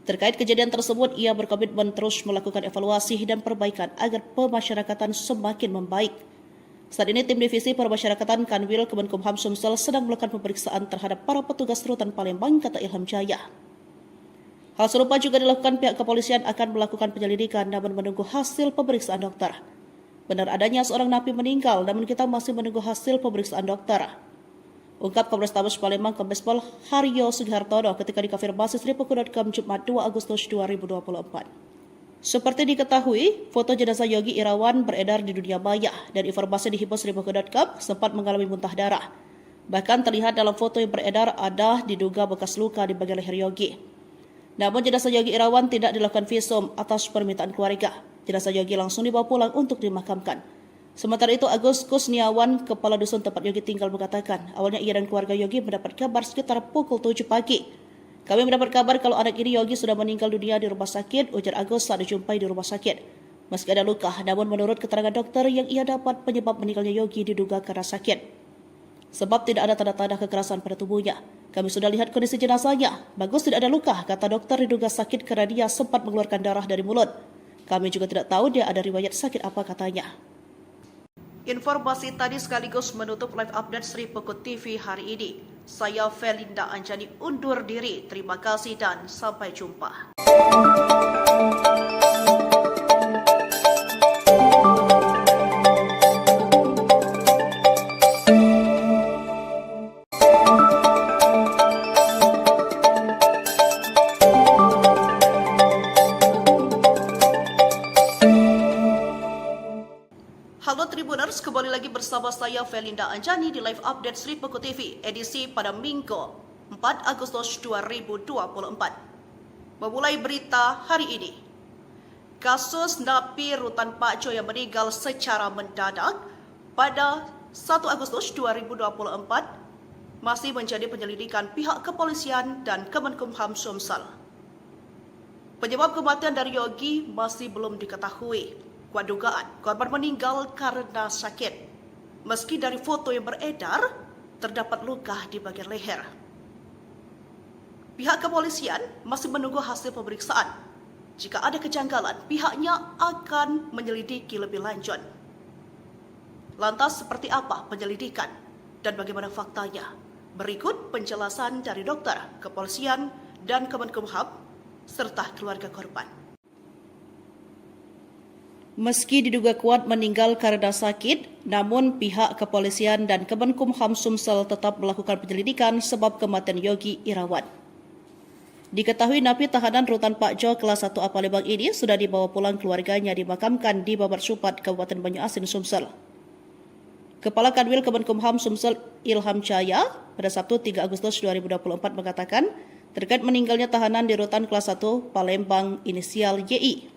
Terkait kejadian tersebut, ia berkomitmen terus melakukan evaluasi dan perbaikan agar pemasyarakatan semakin membaik. Saat ini tim divisi pemasyarakatan Kanwil Kemenkumham Sumsel sedang melakukan pemeriksaan terhadap para petugas Rutan Palembang, kata Ilham Jaya. Hal serupa juga dilakukan pihak kepolisian akan melakukan penyelidikan namun menunggu hasil pemeriksaan dokter. Benar adanya seorang napi meninggal namun kita masih menunggu hasil pemeriksaan dokter. Ungkap Kapolrestabes Palembang Kombes Pol Haryo Sugihartono ketika dikonfirmasi Sripuku.com Jumat 2 Agustus 2024. Seperti diketahui, foto jenazah Yogi Irawan beredar di dunia maya dan informasi di himpun Sripuku.com sempat mengalami muntah darah. Bahkan terlihat dalam foto yang beredar ada diduga bekas luka di bagian leher Yogi. Namun jenazah Yogi Irawan tidak dilakukan visum atas permintaan keluarga. Jenazah Yogi langsung dibawa pulang untuk dimakamkan. Sementara itu Agus Kusniawan, kepala dusun tempat Yogi tinggal mengatakan, awalnya ia dan keluarga Yogi mendapat kabar sekitar pukul 7 pagi. Kami mendapat kabar kalau anak ini Yogi sudah meninggal dunia di rumah sakit, ujar Agus saat dijumpai di rumah sakit. Meski ada luka, namun menurut keterangan dokter yang ia dapat, penyebab meninggalnya Yogi diduga karena sakit. Sebab tidak ada tanda-tanda kekerasan pada tubuhnya. Kami sudah lihat kondisi jenazahnya. Bagus tidak ada luka, kata dokter diduga sakit karena dia sempat mengeluarkan darah dari mulut. Kami juga tidak tahu dia ada riwayat sakit apa, katanya. Informasi tadi sekaligus menutup live update Sri Pekut TV hari ini. Saya Felinda Anjani undur diri. Terima kasih dan sampai jumpa. Halo Tribuners, kembali lagi bersama saya Felinda Anjani di live update Sri Pekut TV edisi pada Minggu 4 Agustus 2024. Memulai berita hari ini, kasus napi Rutan Pak Jo yang meninggal secara mendadak pada 1 Agustus 2024 masih menjadi penyelidikan pihak kepolisian dan Kemenkumham Sumsel. Penyebab kematian dari Yogi masih belum diketahui. Kuat dugaan korban meninggal karena sakit. Meski dari foto yang beredar, terdapat luka di bagian leher. Pihak kepolisian masih menunggu hasil pemeriksaan. Jika ada kejanggalan, pihaknya akan menyelidiki lebih lanjut. Lantas seperti apa penyelidikan dan bagaimana faktanya? Berikut penjelasan dari dokter, kepolisian, dan Kemenkumham serta keluarga korban. Meski diduga kuat meninggal karena sakit, namun pihak kepolisian dan Kemenkumham Sumsel tetap melakukan penyelidikan sebab kematian Yogi Irawan. Diketahui napi tahanan Rutan Pak Jo kelas 1A Palembang ini sudah dibawa pulang keluarganya dimakamkan di Babar Supat, Kabupaten Banyuasin, Sumsel. Kepala Kanwil Kemenkumham Sumsel Ilham Jaya pada Sabtu 3 Agustus 2024 mengatakan terkait meninggalnya tahanan di Rutan kelas 1 Palembang inisial YI.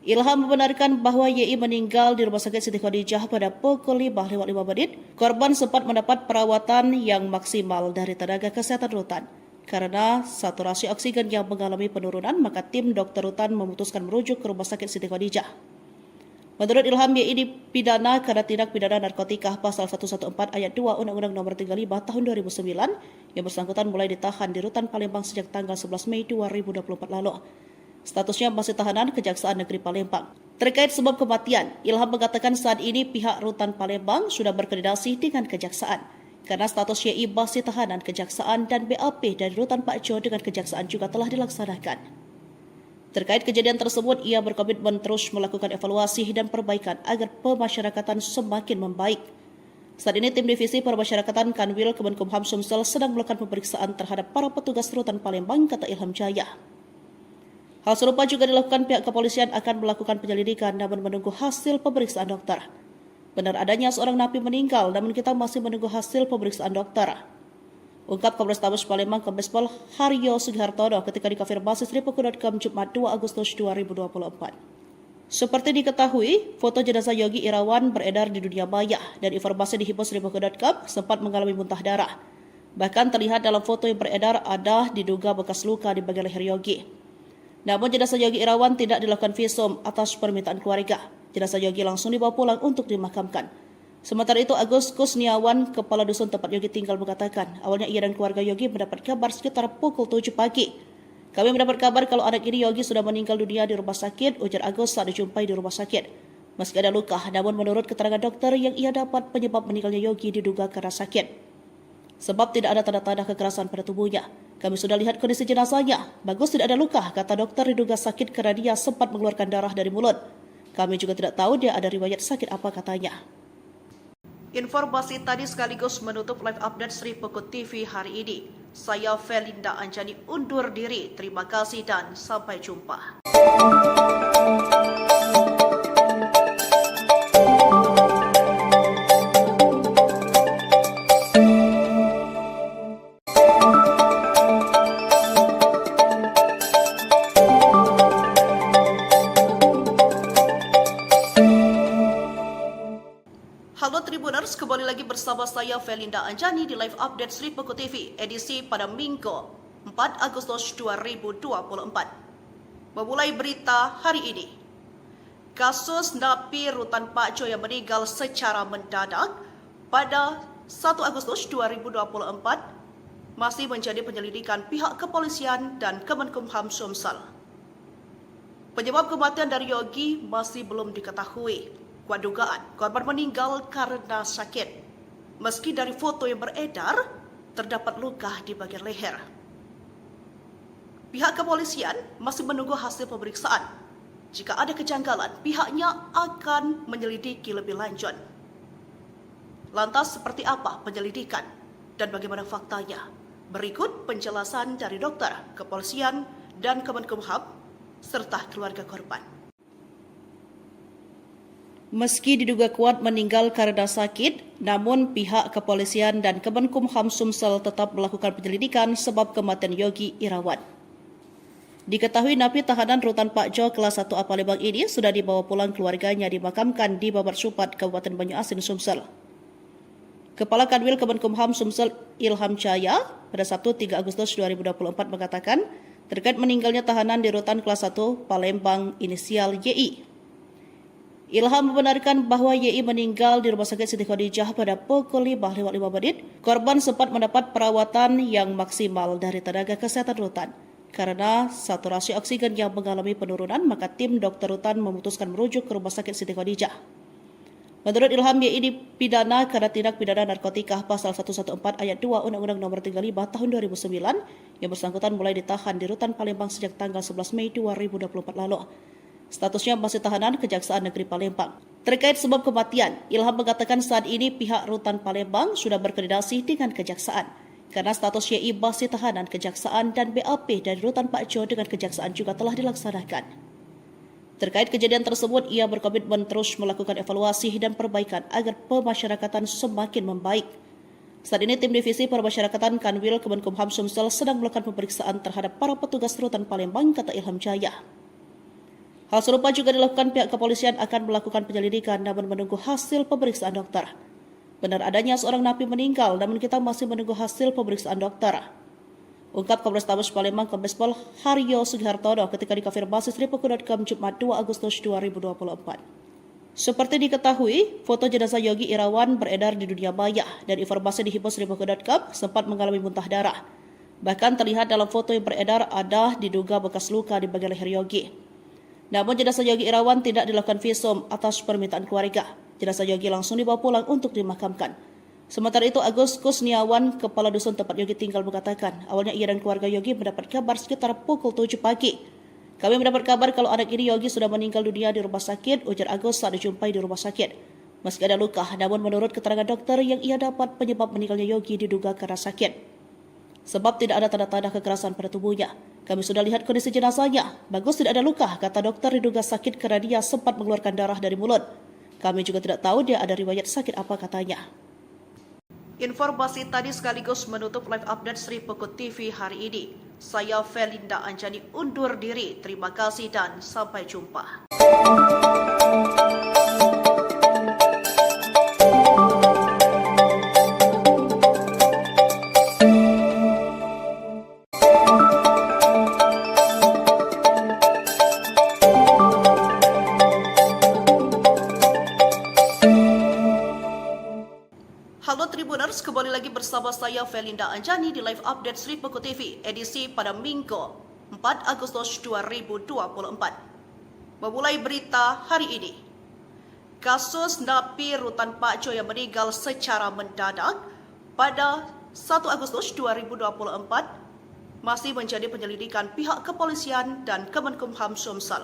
Ilham membenarkan bahwa YI meninggal di Rumah Sakit Siti Khadijah pada pukul 5:05. Korban sempat mendapat perawatan yang maksimal dari tenaga kesehatan rutan. Karena saturasi oksigen yang mengalami penurunan, maka tim dokter rutan memutuskan merujuk ke Rumah Sakit Siti Khadijah. Menurut Ilham, YI dipidana karena tindak pidana narkotika pasal 114 ayat 2 Undang-Undang Nomor 35 Tahun 2009 yang bersangkutan mulai ditahan di Rutan Palembang sejak tanggal 11 Mei 2024 lalu. Statusnya masih tahanan Kejaksaan Negeri Palembang. Terkait sebab kematian, Ilham mengatakan saat ini pihak Rutan Palembang sudah berkoordinasi dengan Kejaksaan. Karena status YI masih tahanan Kejaksaan dan BAP dari Rutan Pak Jo dengan Kejaksaan juga telah dilaksanakan. Terkait kejadian tersebut, ia berkomitmen terus melakukan evaluasi dan perbaikan agar pemasyarakatan semakin membaik. Saat ini tim divisi permasyarakatan Kanwil Kemenkumham Sumsel sedang melakukan pemeriksaan terhadap para petugas Rutan Palembang, kata Ilham Jaya. Hal serupa juga dilakukan pihak kepolisian akan melakukan penyelidikan namun menunggu hasil pemeriksaan dokter. Benar adanya seorang napi meninggal namun kita masih menunggu hasil pemeriksaan dokter. Ungkap Kapolrestabes Palembang Kombes Pol Haryo Sugihartono ketika dikonfirmasi Sripuku.com Jumat 2 Agustus 2024. Seperti diketahui, foto jenazah Yogi Irawan beredar di dunia maya dan informasi dihimpun Sripuku.com sempat mengalami muntah darah. Bahkan terlihat dalam foto yang beredar ada diduga bekas luka di bagian leher Yogi. Namun jenazah Yogi Irawan tidak dilakukan visum atas permintaan keluarga. Jenazah Yogi langsung dibawa pulang untuk dimakamkan. Sementara itu Agus Kusniawan, kepala dusun tempat Yogi tinggal mengatakan, awalnya ia dan keluarga Yogi mendapat kabar sekitar pukul 7 pagi. Kami mendapat kabar kalau anak ini Yogi sudah meninggal dunia di rumah sakit, ujar Agus saat dijumpai di rumah sakit. Meski ada luka, namun menurut keterangan dokter yang ia dapat penyebab meninggalnya Yogi diduga karena sakit. Sebab tidak ada tanda-tanda kekerasan pada tubuhnya. Kami sudah lihat kondisi jenazahnya. Bagus tidak ada luka, kata dokter diduga sakit karena dia sempat mengeluarkan darah dari mulut. Kami juga tidak tahu dia ada riwayat sakit apa, katanya. Informasi tadi sekaligus menutup live update Sripuku TV hari ini. Saya Felinda Anjani undur diri. Terima kasih dan sampai jumpa. Halo Tribuners, kembali lagi bersama saya Felinda Anjani di live update Sripuku TV edisi pada Minggu 4 Agustus 2024. Memulai berita hari ini, kasus napi Rutan Pak Jo yang meninggal secara mendadak pada 1 Agustus 2024 masih menjadi penyelidikan pihak kepolisian dan Kemenkumham Sumsel. Penyebab kematian dari Yogi masih belum diketahui. Kuat dugaan korban meninggal karena sakit. Meski dari foto yang beredar, terdapat luka di bagian leher. Pihak kepolisian masih menunggu hasil pemeriksaan. Jika ada kejanggalan, pihaknya akan menyelidiki lebih lanjut. Lantas seperti apa penyelidikan dan bagaimana faktanya? Berikut penjelasan dari dokter, kepolisian, dan Kemenkumham serta keluarga korban. Meski diduga kuat meninggal karena sakit, namun pihak kepolisian dan Kemenkumham Sumsel tetap melakukan penyelidikan sebab kematian Yogi Irawan. Diketahui napi tahanan Rutan Pak Jo kelas 1 A Palembang ini sudah dibawa pulang keluarganya dimakamkan di Babat Supat, Kabupaten Banyuasin, Sumsel. Kepala Kanwil Kemenkumham Sumsel Ilham Jaya pada Sabtu 3 Agustus 2024 mengatakan terkait meninggalnya tahanan di Rutan kelas 1 Palembang inisial YI. Ilham membenarkan bahwa YI meninggal di Rumah Sakit Siti Khadijah pada pukul 5:05. Korban sempat mendapat perawatan yang maksimal dari tenaga kesehatan rutan. Karena saturasi oksigen yang mengalami penurunan, maka tim dokter rutan memutuskan merujuk ke Rumah Sakit Siti Khadijah. Menurut Ilham, YI dipidana karena tindak pidana narkotika pasal 114 ayat 2 Undang-Undang Nomor 35 Tahun 2009 yang bersangkutan mulai ditahan di Rutan Palembang sejak tanggal 11 Mei 2024 lalu. Statusnya masih tahanan Kejaksaan Negeri Palembang. Terkait sebab kematian, Ilham mengatakan saat ini pihak Rutan Palembang sudah berkoordinasi dengan Kejaksaan. Karena status YI masih tahanan Kejaksaan dan BAP dari Rutan Pak Jo dengan Kejaksaan juga telah dilaksanakan. Terkait kejadian tersebut, ia berkomitmen terus melakukan evaluasi dan perbaikan agar pemasyarakatan semakin membaik. Saat ini tim divisi pemasyarakatan Kanwil Kemenkumham Sumsel sedang melakukan pemeriksaan terhadap para petugas Rutan Palembang, kata Ilham Jaya. Hal serupa juga dilakukan pihak kepolisian akan melakukan penyelidikan namun menunggu hasil pemeriksaan dokter. Benar adanya seorang napi meninggal, namun kita masih menunggu hasil pemeriksaan dokter. Ungkap Kapolrestabes Palembang Kombes Pol Haryo Sugihartono ketika dikonfirmasi Sripuku.com Jumat 2 Agustus 2024. Seperti diketahui, foto jenazah Yogi Irawan beredar di dunia maya dan informasi dihimpun Sripuku.com sempat mengalami muntah darah. Bahkan terlihat dalam foto yang beredar ada diduga bekas luka di bagian leher Yogi. Namun jenazah Yogi Irawan tidak dilakukan visum atas permintaan keluarga. Jenazah Yogi langsung dibawa pulang untuk dimakamkan. Sementara itu, Agus Kusniawan, kepala dusun tempat Yogi tinggal mengatakan, awalnya ia dan keluarga Yogi mendapat kabar sekitar pukul 7 pagi. Kami mendapat kabar kalau anak ini Yogi sudah meninggal dunia di rumah sakit, ujar Agus saat dijumpai di rumah sakit. Meski ada luka, namun menurut keterangan dokter yang ia dapat, penyebab meninggalnya Yogi diduga karena sakit. Sebab tidak ada tanda-tanda kekerasan pada tubuhnya. Kami sudah lihat kondisi jenazahnya. Bagus tidak ada luka, kata dokter diduga sakit karena dia sempat mengeluarkan darah dari mulut. Kami juga tidak tahu dia ada riwayat sakit apa, katanya. Informasi tadi sekaligus menutup live update Sripuku TV hari ini. Saya Felinda Anjani undur diri. Terima kasih dan sampai jumpa. Halo Tribuners, kembali lagi bersama saya Felinda Anjani di live update Sripuku TV edisi pada Minggu 4 Agustus 2024. Memulai berita hari ini. Kasus napi Rutan Pak Jo yang meninggal secara mendadak pada 1 Agustus 2024 masih menjadi penyelidikan pihak kepolisian dan Kemenkumham Sumsel.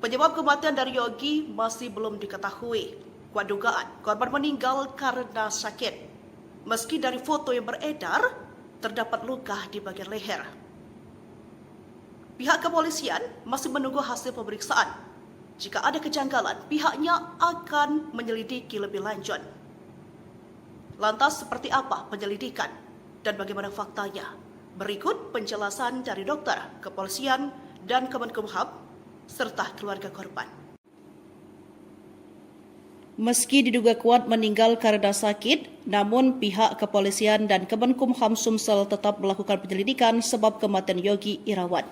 Penyebab kematian dari Yogi masih belum diketahui. Kuat dugaan korban meninggal karena sakit. Meski dari foto yang beredar, terdapat luka di bagian leher. Pihak kepolisian masih menunggu hasil pemeriksaan. Jika ada kejanggalan, pihaknya akan menyelidiki lebih lanjut. Lantas seperti apa penyelidikan dan bagaimana faktanya? Berikut penjelasan dari dokter, kepolisian, dan Kemenkumham, serta keluarga korban. Meski diduga kuat meninggal karena sakit, namun pihak kepolisian dan Kemenkumham Sumsel tetap melakukan penyelidikan sebab kematian Yogi Irawan.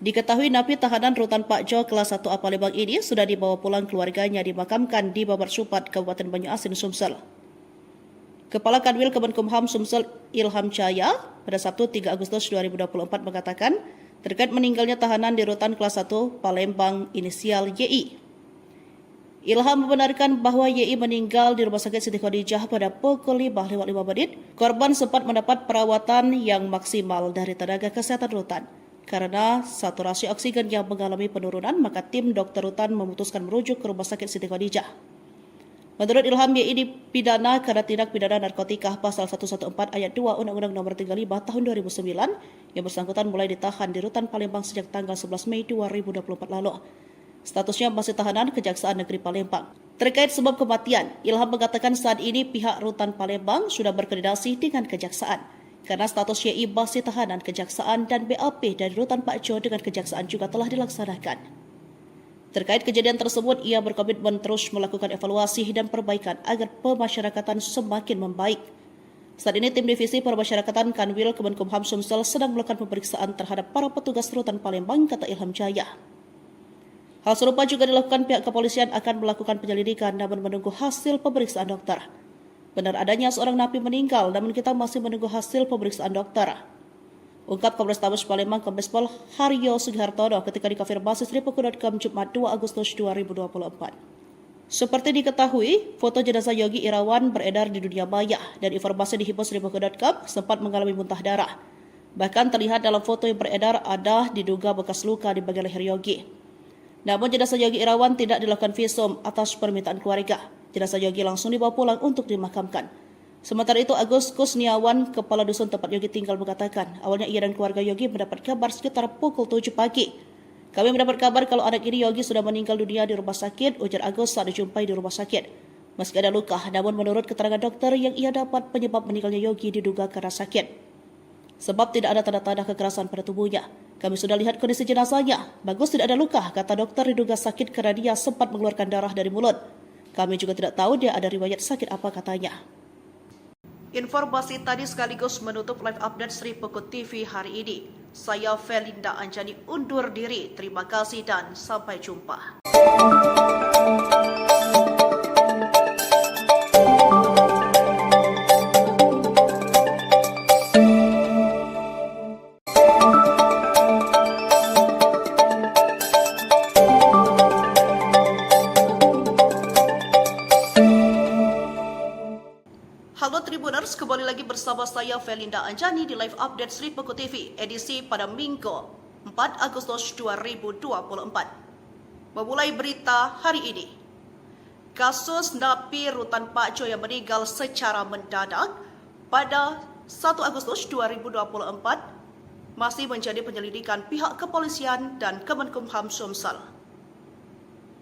Diketahui napi tahanan Rutan Pak Jo kelas 1 A Palembang ini sudah dibawa pulang keluarganya dimakamkan di Babat Supat, Kabupaten Banyuasin, Sumsel. Kepala Kanwil Kemenkumham Sumsel Ilham Jaya pada Sabtu 3 Agustus 2024 mengatakan terkait meninggalnya tahanan di Rutan kelas 1 Palembang inisial YI. Ilham membenarkan bahwa YI meninggal di Rumah Sakit Siti Khadijah pada pukul 5:05. Korban sempat mendapat perawatan yang maksimal dari tenaga kesehatan rutan. Karena saturasi oksigen yang mengalami penurunan, maka tim dokter rutan memutuskan merujuk ke Rumah Sakit Siti Khadijah. Menurut Ilham, YI dipidana karena tindak pidana narkotika pasal 114 ayat 2 Undang-Undang Nomor 35 Tahun 2009 yang bersangkutan mulai ditahan di Rutan Palembang sejak tanggal 11 Mei 2024 lalu. Statusnya masih tahanan Kejaksaan Negeri Palembang. Terkait sebab kematian, Ilham mengatakan saat ini pihak Rutan Palembang sudah berkoordinasi dengan Kejaksaan karena status YI masih tahanan Kejaksaan dan BAP dari Rutan Pak Jo dengan Kejaksaan juga telah dilaksanakan. Terkait kejadian tersebut, ia berkomitmen terus melakukan evaluasi dan perbaikan agar pemasyarakatan semakin membaik. Saat ini tim Divisi Permasyarakatan Kanwil Kemenkumham Sumsel sedang melakukan pemeriksaan terhadap para petugas Rutan Palembang, kata Ilham Jaya. Hal serupa juga dilakukan pihak kepolisian akan melakukan penyelidikan namun menunggu hasil pemeriksaan dokter. Benar adanya seorang napi meninggal namun kita masih menunggu hasil pemeriksaan dokter. Ungkap Kapolrestabes Palembang Kombes Pol Haryo Sugihartono ketika dikonfirmasi Sripuku.com Jumat 2 Agustus 2024. Seperti diketahui, foto jenazah Yogi Irawan beredar di dunia maya dan informasi di Sripuku.com sempat mengalami muntah darah. Bahkan terlihat dalam foto yang beredar ada diduga bekas luka di bagian leher Yogi. Namun jenazah Yogi Irawan tidak dilakukan visum atas permintaan keluarga. Jenazah Yogi langsung dibawa pulang untuk dimakamkan. Sementara itu, Agus Kusniawan, kepala dusun tempat Yogi tinggal mengatakan, awalnya ia dan keluarga Yogi mendapat kabar sekitar pukul 7 pagi. Kami mendapat kabar kalau anak ini Yogi sudah meninggal dunia di rumah sakit, ujar Agus saat dijumpai di rumah sakit. Meski ada luka, namun menurut keterangan dokter yang ia dapat, penyebab meninggalnya Yogi diduga karena sakit. Sebab tidak ada tanda-tanda kekerasan pada tubuhnya. Kami sudah lihat kondisi jenazahnya. Bagus tidak ada luka, kata dokter, diduga sakit karena dia sempat mengeluarkan darah dari mulut. Kami juga tidak tahu dia ada riwayat sakit apa, katanya. Informasi tadi sekaligus menutup live update Sripuku TV hari ini. Saya Felinda Anjani undur diri. Terima kasih dan sampai jumpa. Halo Tribuners, kembali lagi bersama saya Felinda Anjani di live update Sripuku TV edisi pada Minggu 4 Agustus 2024. Memulai berita hari ini. Kasus napi Rutan Pak Jo yang meninggal secara mendadak pada 1 Agustus 2024 masih menjadi penyelidikan pihak kepolisian dan Kemenkumham Sumsel.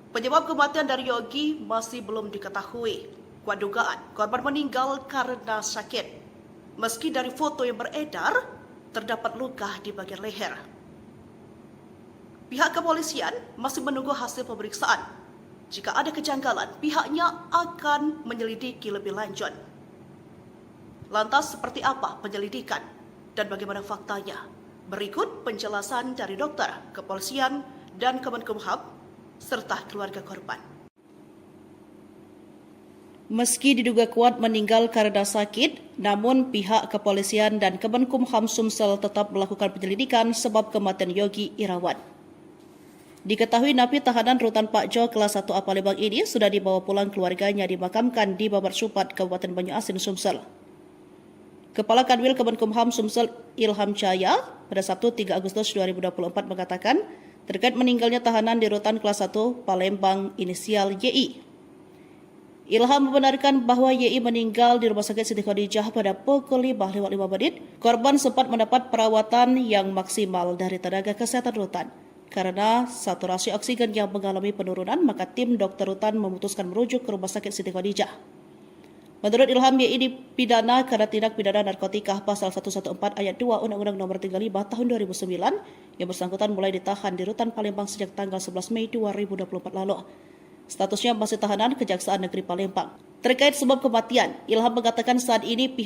Penyebab kematian dari Yogi masih belum diketahui. Kuat dugaan korban meninggal karena sakit. Meski dari foto yang beredar, terdapat luka di bagian leher. Pihak kepolisian masih menunggu hasil pemeriksaan. Jika ada kejanggalan, pihaknya akan menyelidiki lebih lanjut. Lantas seperti apa penyelidikan dan bagaimana faktanya? Berikut penjelasan dari dokter, kepolisian, dan Kemenkumham, serta keluarga korban. Meski diduga kuat meninggal karena sakit, namun pihak kepolisian dan Kemenkumham Sumsel tetap melakukan penyelidikan sebab kematian Yogi Irawan. Diketahui napi tahanan Rutan Pak Jo kelas 1A Palembang ini sudah dibawa pulang keluarganya dimakamkan di Babat Supat, Kabupaten Banyuasin, Sumsel. Kepala Kanwil Kemenkumham Sumsel Ilham Jaya pada Sabtu 3 Agustus 2024 mengatakan terkait meninggalnya tahanan di Rutan kelas 1 Palembang inisial YI. Ilham membenarkan bahwa YI meninggal di Rumah Sakit Siti Khadijah pada pukul 5:05. Korban sempat mendapat perawatan yang maksimal dari tenaga kesehatan Rutan. Karena saturasi oksigen yang mengalami penurunan, maka tim dokter Rutan memutuskan merujuk ke Rumah Sakit Siti Khadijah. Menurut Ilham, YI dipidana karena tindak pidana narkotika pasal 114 ayat 2 Undang-Undang Nomor 35 Tahun 2009 yang bersangkutan mulai ditahan di Rutan Palembang sejak tanggal 11 Mei 2024 lalu. Statusnya masih tahanan Kejaksaan Negeri Palembang. Terkait sebab kematian, Ilham mengatakan saat ini pihak